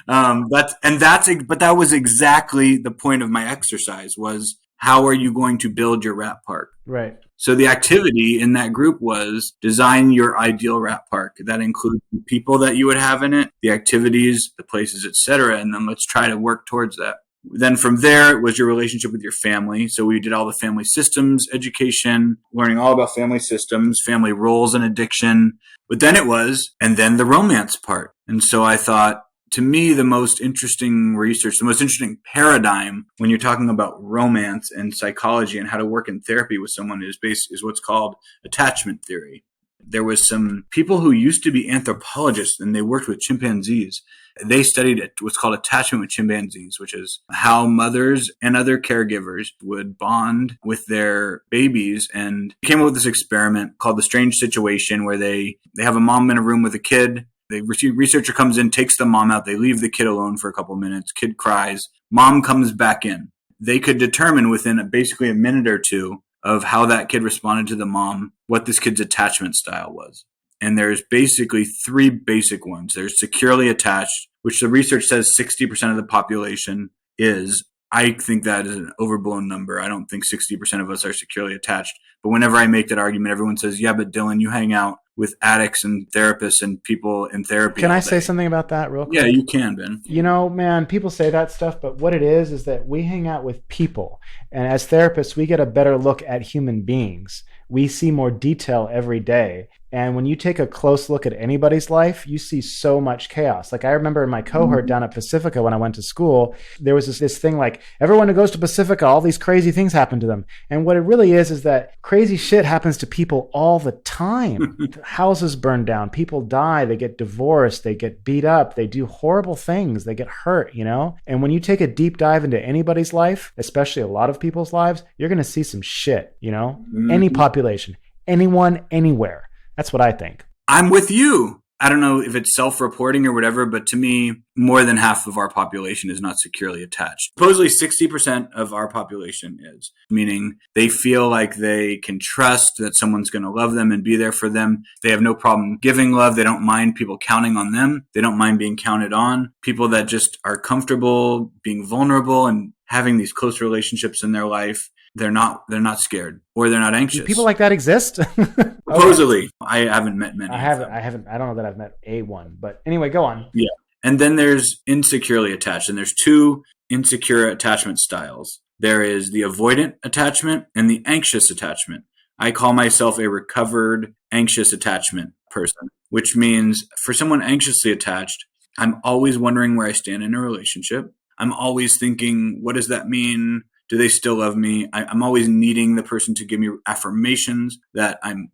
Speaker 2: that was exactly the point of my exercise was, how are you going to build your rat park?
Speaker 1: Right.
Speaker 2: So the activity in that group was design your ideal rat park. That includes the people that you would have in it, the activities, the places, etc. And then let's try to work towards that. Then from there, it was your relationship with your family. So we did all the family systems education, learning all about family systems, family roles and addiction. But then and then the romance part. And so I thought, to me, the most interesting research, the most interesting paradigm when you're talking about romance and psychology and how to work in therapy with someone is what's called attachment theory. There was some people who used to be anthropologists and they worked with chimpanzees. They studied what's called attachment with chimpanzees, which is how mothers and other caregivers would bond with their babies, and came up with this experiment called the strange situation, where they have a mom in a room with a kid. The researcher comes in, takes the mom out. They leave the kid alone for a couple minutes. Kid cries. Mom comes back in. They could determine within basically a minute or two of how that kid responded to the mom, what this kid's attachment style was. And there's basically three basic ones. There's securely attached, which the research says 60% of the population is. I think that is an overblown number. I don't think 60% of us are securely attached. But whenever I make that argument, everyone says, yeah, but Dylan, you hang out with addicts and therapists and people in therapy.
Speaker 1: Can I say something about that real quick?
Speaker 2: Yeah, you can, Ben.
Speaker 1: You know, man, people say that stuff, but what it is that we hang out with people. And as therapists, we get a better look at human beings. We see more detail every day. And when you take a close look at anybody's life, you see so much chaos. Like I remember in my cohort down at Pacifica when I went to school, there was this thing like everyone who goes to Pacifica, all these crazy things happen to them. And what it really is that crazy shit happens to people all the time. Houses burn down, people die, they get divorced, they get beat up, they do horrible things, they get hurt, you know? And when you take a deep dive into anybody's life, especially a lot of people's lives, you're going to see some shit, you know? Any population, anyone, anywhere. That's what I think.
Speaker 2: I'm with you. I don't know if it's self-reporting or whatever, but to me, more than half of our population is not securely attached. Supposedly 60% of our population is, meaning they feel like they can trust that someone's going to love them and be there for them. They have no problem giving love. They don't mind people counting on them. They don't mind being counted on. People that just are comfortable being vulnerable and having these close relationships in their life. They're not scared or they're not anxious.
Speaker 1: Do people like that exist?
Speaker 2: Supposedly. I haven't met many.
Speaker 1: I haven't. I don't know that I've met a one, but anyway, go on.
Speaker 2: Yeah. And then there's insecurely attached, and there's two insecure attachment styles. There is the avoidant attachment and the anxious attachment. I call myself a recovered anxious attachment person, which means for someone anxiously attached, I'm always wondering where I stand in a relationship. I'm always thinking, what does that mean? Do they still love me? I'm always needing the person to give me affirmations that I'm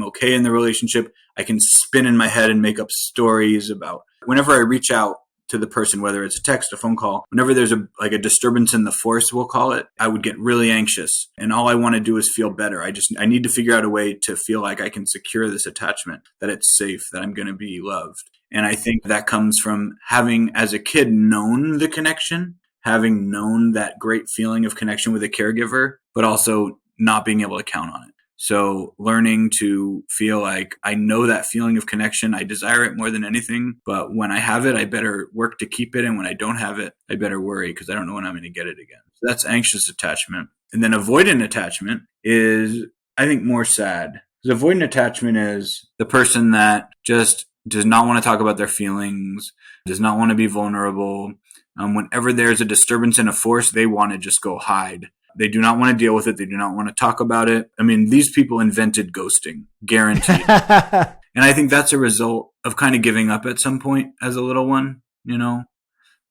Speaker 2: okay in the relationship. I can spin in my head and make up stories about whenever I reach out to the person, whether it's a text, a phone call, whenever there's a disturbance in the force, we'll call it, I would get really anxious. And all I want to do is feel better. I need to figure out a way to feel like I can secure this attachment, that it's safe, that I'm going to be loved. And I think that comes from having, as a kid, known the connection, having known that great feeling of connection with a caregiver, but also not being able to count on it. So learning to feel like I know that feeling of connection, I desire it more than anything, but when I have it, I better work to keep it. And when I don't have it, I better worry because I don't know when I'm going to get it again. So that's anxious attachment. And then avoidant attachment is, I think, more sad. Because avoidant attachment is the person that just does not want to talk about their feelings, does not want to be vulnerable. Whenever there's a disturbance in a force, they want to just go hide. They do not want to deal with it. They do not want to talk about it. I mean, these people invented ghosting, guaranteed. And I think that's a result of kind of giving up at some point as a little one, you know,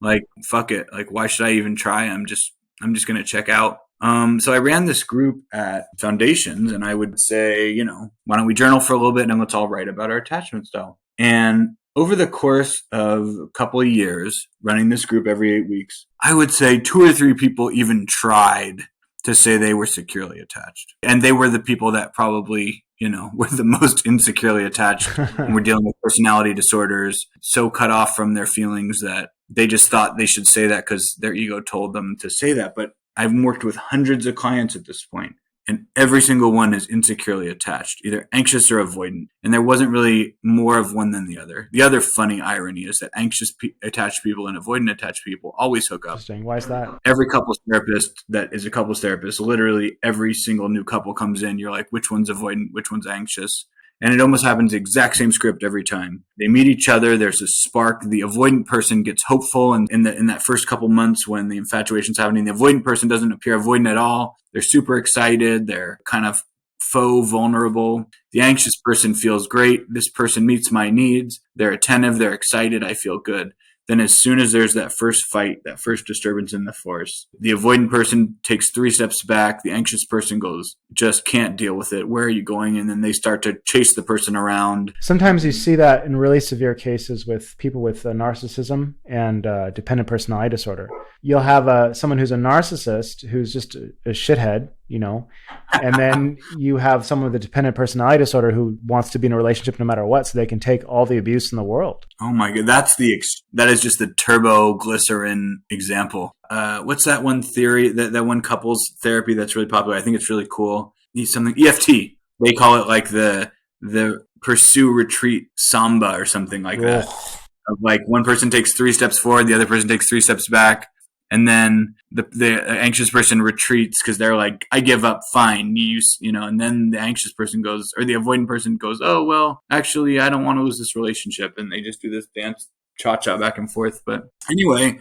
Speaker 2: like, fuck it. Like, why should I even try? I'm just going to check out. So I ran this group at Foundations, and I would say, you know, why don't we journal for a little bit and let's all write about our attachment style. And over the course of a couple of years, running this group every 8 weeks, I would say 2 or 3 people even tried to say they were securely attached. And they were the people that probably, you know, were the most insecurely attached and were dealing with personality disorders, so cut off from their feelings that they just thought they should say that because their ego told them to say that. But I've worked with hundreds of clients at this point, and every single one is insecurely attached, either anxious or avoidant. And there wasn't really more of one than the other. The other funny irony is that anxious attached people and avoidant attached people always hook up.
Speaker 1: Interesting. Why is that?
Speaker 2: Every couples therapist that is a couples therapist, literally every single new couple comes in, you're like, which one's avoidant, which one's anxious? And it almost happens the exact same script every time. They meet each other. There's a spark. The avoidant person gets hopeful. And in that first couple months when the infatuation's happening, the avoidant person doesn't appear avoidant at all. They're super excited. They're kind of faux vulnerable. The anxious person feels great. This person meets my needs. They're attentive. They're excited. I feel good. then as soon as there's that first fight, that first disturbance in the force, the avoidant person takes 3 steps back. The anxious person goes, just can't deal with it. Where are you going? And then they start to chase the person around.
Speaker 1: Sometimes you see that in really severe cases with people with narcissism and dependent personality disorder. You'll have someone who's a narcissist who's just a shithead, and then you have someone with a dependent personality disorder who wants to be in a relationship no matter what, so they can take all the abuse in the world.
Speaker 2: Oh my God, that is just the turbo glycerin example. What's that one theory, that one couples therapy that's really popular? I think it's really cool. Something EFT. They call it like the pursue retreat samba or something like that. Of like one person takes 3 steps forward, the other person takes 3 steps back. And then the anxious person retreats because they're like, I give up, fine. And then the anxious person goes, or the avoidant person goes, oh, well, actually, I don't want to lose this relationship. And they just do this dance, cha-cha back and forth. But anyway,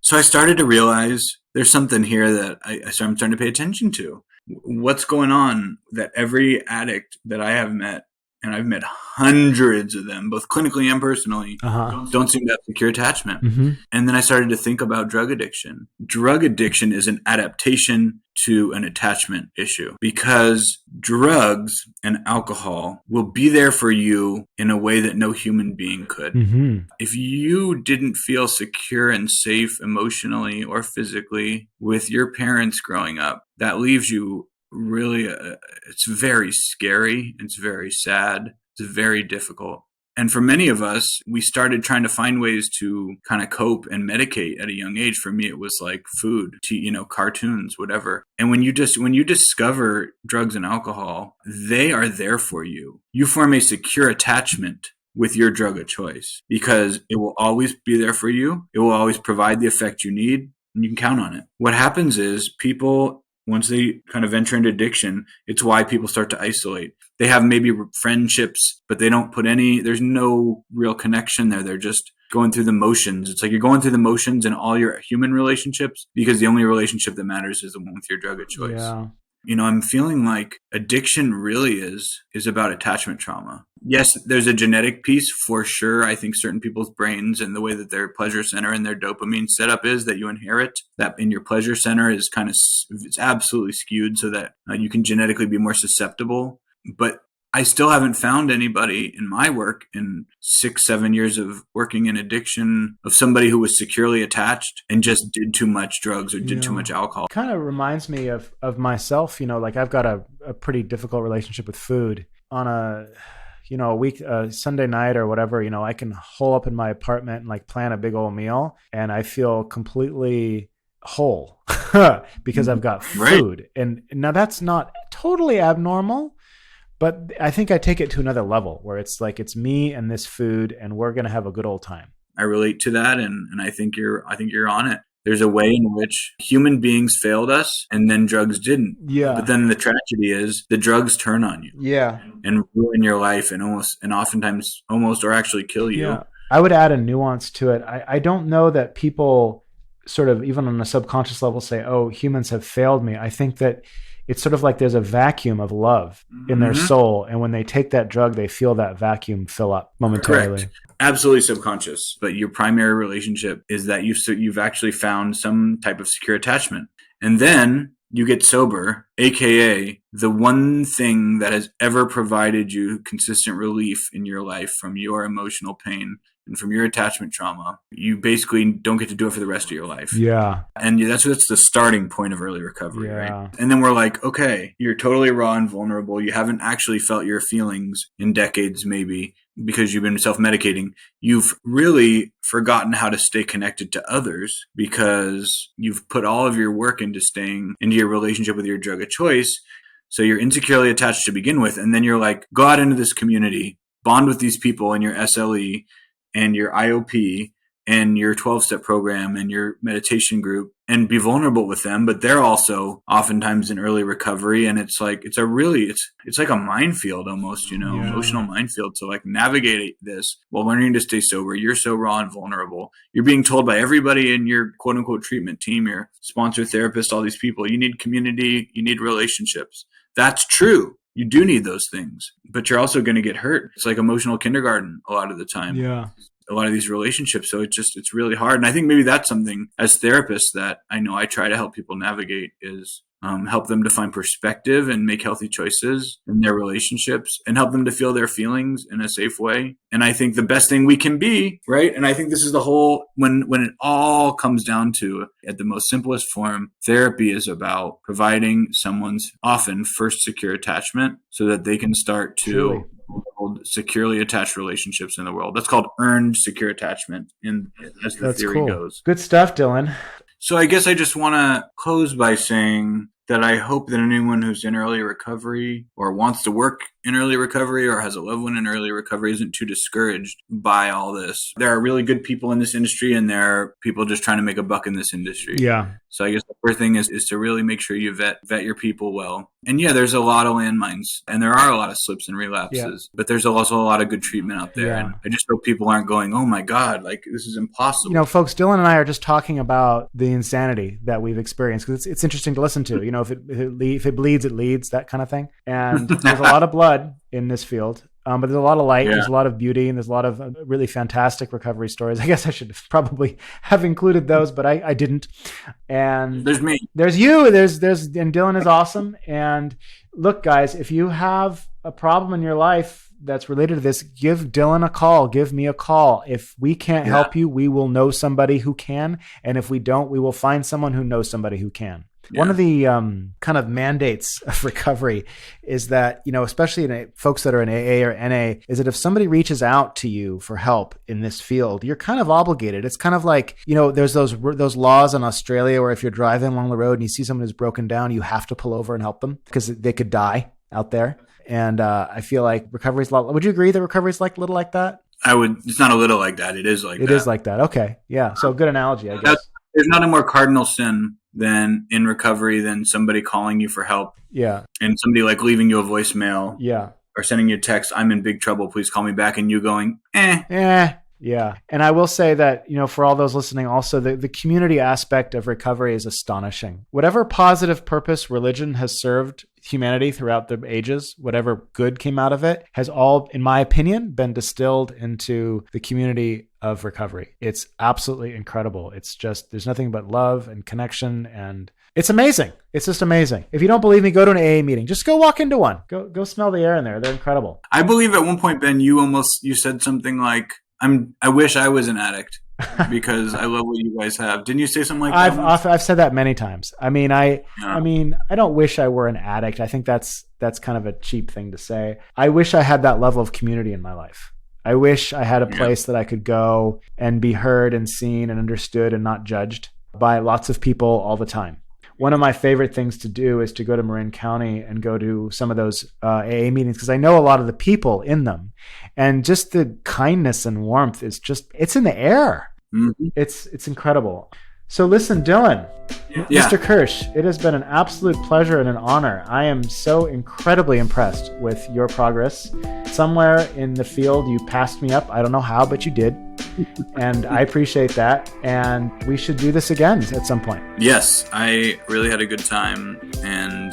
Speaker 2: so I started to realize there's something here that I'm starting to pay attention to. What's going on that every addict that I have met, and I've met hundreds of them, both clinically and personally, don't seem to have secure attachment. Mm-hmm. And then I started to think about drug addiction. Drug addiction is an adaptation to an attachment issue because drugs and alcohol will be there for you in a way that no human being could. Mm-hmm. If you didn't feel secure and safe emotionally or physically with your parents growing up, that leaves you really, it's very scary. It's very sad. It's very difficult. And for many of us, we started trying to find ways to kind of cope and medicate at a young age. For me, it was like food, cartoons, whatever. And when you discover drugs and alcohol, they are there for you. You form a secure attachment with your drug of choice because it will always be there for you. It will always provide the effect you need, and you can count on it. What happens is people, once they kind of enter into addiction, it's why people start to isolate. They have maybe friendships, but they don't there's no real connection there. They're just going through the motions. It's like you're going through the motions in all your human relationships because the only relationship that matters is the one with your drug of choice. Yeah. I'm feeling like addiction really is about attachment trauma. Yes, there's a genetic piece for sure. I think certain people's brains and the way that their pleasure center and their dopamine setup is that you inherit, that in your pleasure center is it's absolutely skewed so that you can genetically be more susceptible. But I still haven't found anybody in my work in 6-7 years of working in addiction of somebody who was securely attached and just did too much drugs or did too much alcohol.
Speaker 1: Kind of reminds me of myself, like I've got a pretty difficult relationship with food. On a Sunday night or whatever, I can hole up in my apartment and like plan a big old meal and I feel completely whole because I've got food. Right. And now that's not totally abnormal. But I think I take it to another level where it's like it's me and this food, and we're going to have a good old time.
Speaker 2: I relate to that, and I think you're on it. There's a way in which human beings failed us, and then drugs didn't.
Speaker 1: Yeah.
Speaker 2: But then the tragedy is the drugs turn on you.
Speaker 1: Yeah.
Speaker 2: And ruin your life, and oftentimes almost or actually kill you.
Speaker 1: Yeah. I would add a nuance to it. I don't know that people sort of even on a subconscious level say, "Oh, humans have failed me." I think that it's sort of like there's a vacuum of love in their soul. And when they take that drug, they feel that vacuum fill up momentarily.
Speaker 2: Correct. Absolutely subconscious. But your primary relationship is that you've actually found some type of secure attachment. And then you get sober, AKA the one thing that has ever provided you consistent relief in your life from your emotional pain and from your attachment trauma. You basically don't get to do it for the rest of your life.
Speaker 1: Yeah.
Speaker 2: And that's the starting point of early recovery, right? And then we're like, okay, you're totally raw and vulnerable. You haven't actually felt your feelings in decades, maybe, because you've been self-medicating. You've really forgotten how to stay connected to others because you've put all of your work into staying into your relationship with your drug of choice. So you're insecurely attached to begin with. And then you're like, go out into this community, bond with these people in your SLE and your IOP and your 12-step program and your meditation group and be vulnerable with them. But they're also oftentimes in early recovery. And it's like, it's like a minefield almost, emotional minefield to like navigate this while learning to stay sober. You're so raw and vulnerable. You're being told by everybody in your quote unquote treatment team, your sponsor therapist, all these people, you need community, you need relationships. That's true. You do need those things, but you're also going to get hurt. It's like emotional kindergarten a lot of the time.
Speaker 1: Yeah.
Speaker 2: a lot of these relationships. So it's really hard. And I think maybe that's something as therapists that I know I try to help people navigate is help them to find perspective and make healthy choices in their relationships and help them to feel their feelings in a safe way. And I think the best thing we can be, right? And I think this is the whole, when it all comes down to, at the most simplest form, therapy is about providing someone's often first secure attachment so that they can start to build securely attached relationships in the world. That's called earned secure attachment as the theory goes.
Speaker 1: Good stuff, Dylan.
Speaker 2: So I guess I just want to close by saying that I hope that anyone who's in early recovery or wants to work in early recovery or has a loved one in early recovery isn't too discouraged by all this. There are really good people in this industry, and there are people just trying to make a buck in this industry.
Speaker 1: Yeah.
Speaker 2: So I guess the first thing is to really make sure you vet your people well. And yeah, there's a lot of landmines and there are a lot of slips and relapses, but there's also a lot of good treatment out there. And I just hope people aren't going, oh my God, like this is impossible.
Speaker 1: You know, folks, Dylan and I are just talking about the insanity that we've experienced because it's interesting to listen to. You know, if it bleeds, it leads, that kind of thing. And there's a lot of blood in this field. But there's a lot of light, there's a lot of beauty, and there's a lot of really fantastic recovery stories. I guess I should probably have included those, but I didn't. And
Speaker 2: there's me.
Speaker 1: There's you. And Dylan is awesome. And look, guys, if you have a problem in your life that's related to this, give Dylan a call. Give me a call. If we can't help you, we will know somebody who can. And if we don't, we will find someone who knows somebody who can. Yeah. One of the kind of mandates of recovery is that, you know, especially in folks that are in AA or NA, is that if somebody reaches out to you for help in this field, you're kind of obligated. It's kind of like, you know, there's those laws in Australia where if you're driving along the road and you see someone who's broken down, you have to pull over and help them because they could die out there. And I feel like recovery is a lot. Would you agree that recovery is like a little like that?
Speaker 2: It's not a little like that. It is like that.
Speaker 1: It is like that. Okay. Yeah. So good analogy, I guess.
Speaker 2: There's not a more cardinal sin than in recovery than somebody calling you for help.
Speaker 1: Yeah.
Speaker 2: And somebody like leaving you a voicemail.
Speaker 1: Yeah.
Speaker 2: Or sending you a text, I'm in big trouble, please call me back. And you going,
Speaker 1: Yeah. And I will say that, you know, for all those listening, also the community aspect of recovery is astonishing. Whatever positive purpose religion has served humanity throughout the ages, whatever good came out of it, has all, in my opinion, been distilled into the community of recovery. It's absolutely incredible. It's just, there's nothing but love and connection, and it's amazing. It's just amazing. If you don't believe me, go to an AA meeting. Just go walk into one. Go smell the air in there. They're incredible.
Speaker 2: I believe at one point, Ben, you said something like, I wish I was an addict because I love what you guys have. Didn't you say something like that?
Speaker 1: I've said that many times. I mean, I don't wish I were an addict. I think that's kind of a cheap thing to say. I wish I had that level of community in my life. I wish I had a place that I could go and be heard and seen and understood and not judged by lots of people all the time. One of my favorite things to do is to go to Marin County and go to some of those AA meetings because I know a lot of the people in them, and just the kindness and warmth is it's in the air. Mm-hmm. It's incredible. So listen, Dylan, Mr. Kersh, it has been an absolute pleasure and an honor. I am so incredibly impressed with your progress. Somewhere in the field, you passed me up. I don't know how, but you did. And I appreciate that. And we should do this again at some point.
Speaker 2: Yes, I really had a good time. And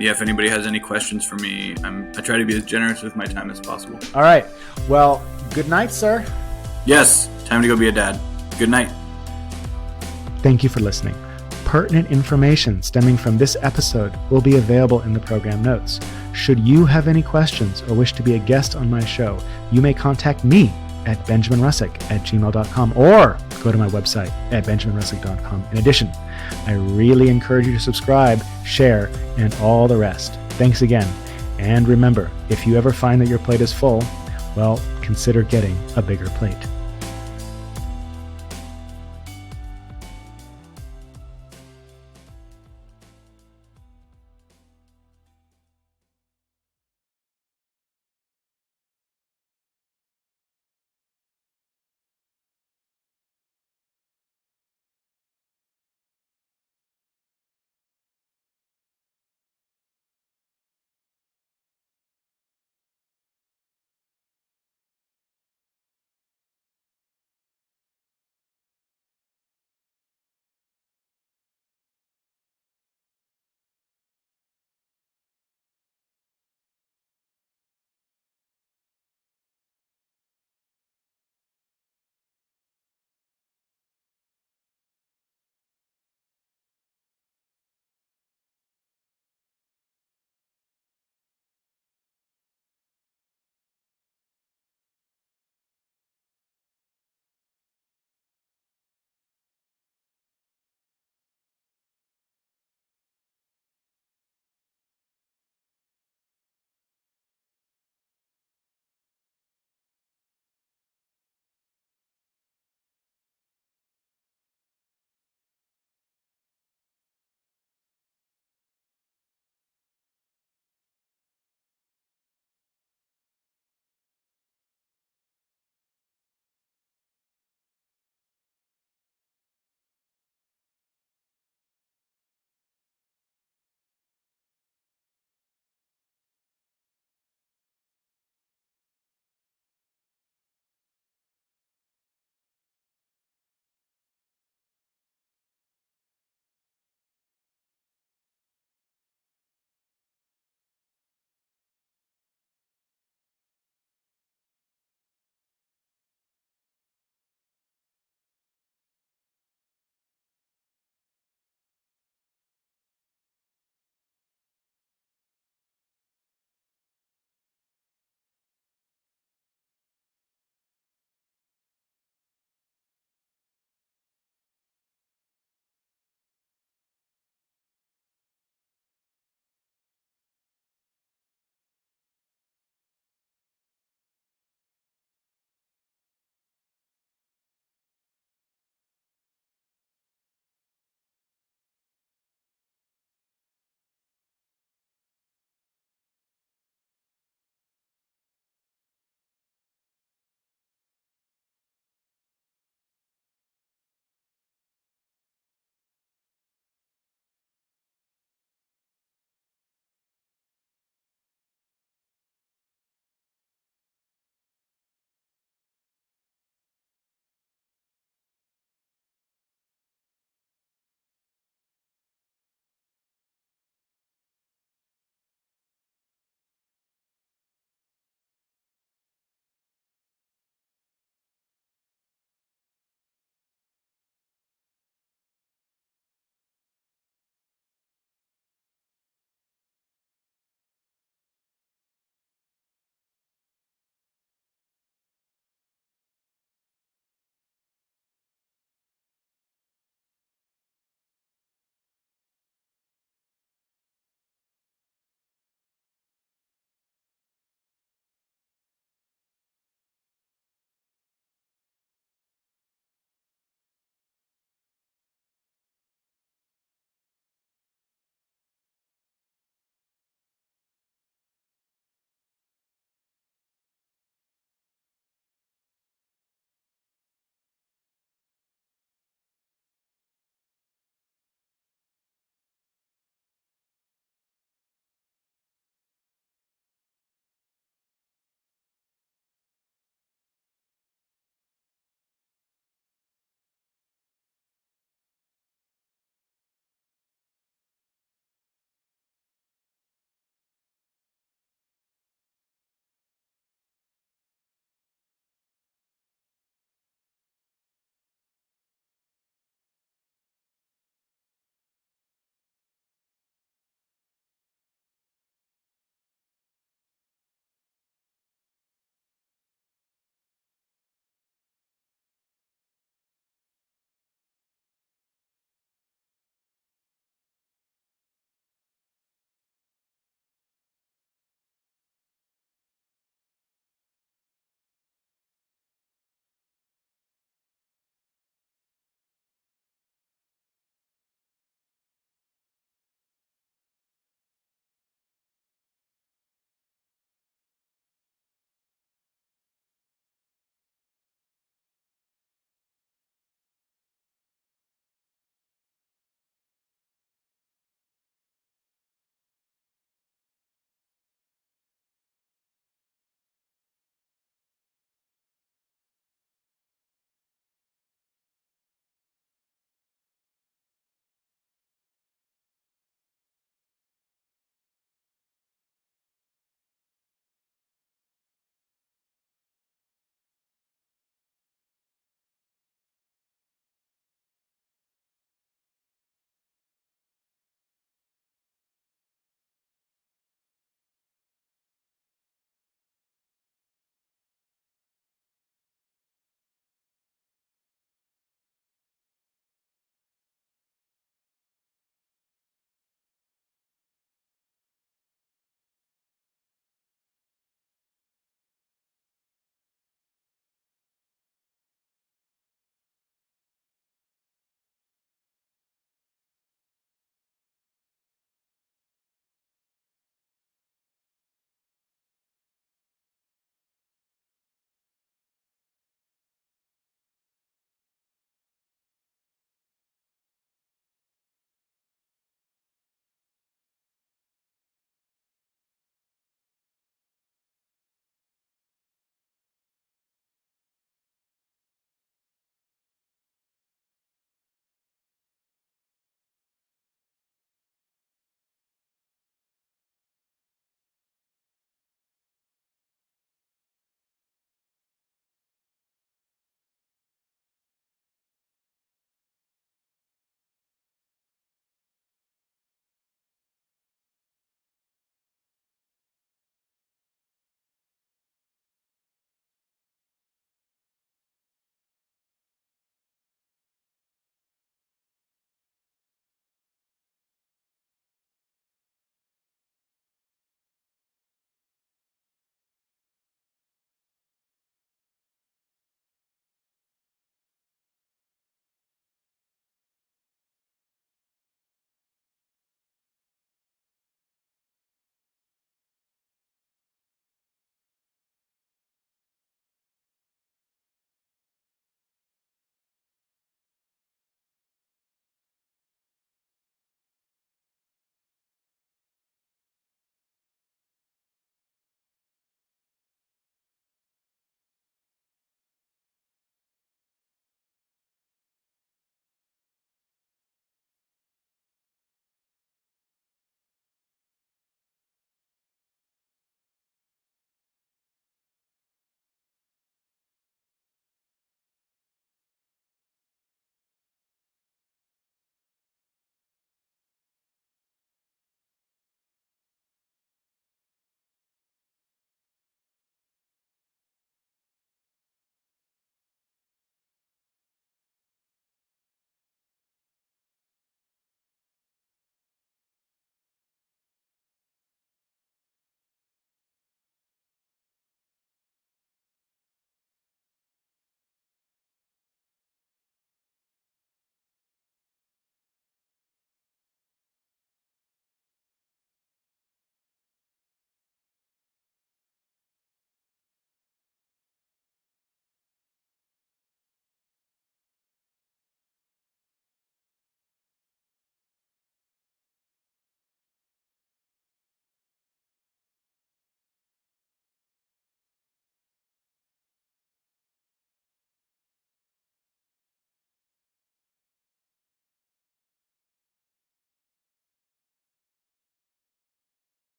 Speaker 2: if anybody has any questions for me, I try to be as generous with my time as possible.
Speaker 1: All right. Well, good night, sir.
Speaker 2: Yes, time to go be a dad. Good night.
Speaker 1: Thank you for listening. Pertinent information stemming from this episode will be available in the program notes. Should you have any questions or wish to be a guest on my show, you may contact me at benjaminrussick@gmail.com or go to my website at benjaminrussick.com. In addition, I really encourage you to subscribe, share, and all the rest. Thanks again. And remember, if you ever find that your plate is full, well, consider getting a bigger plate.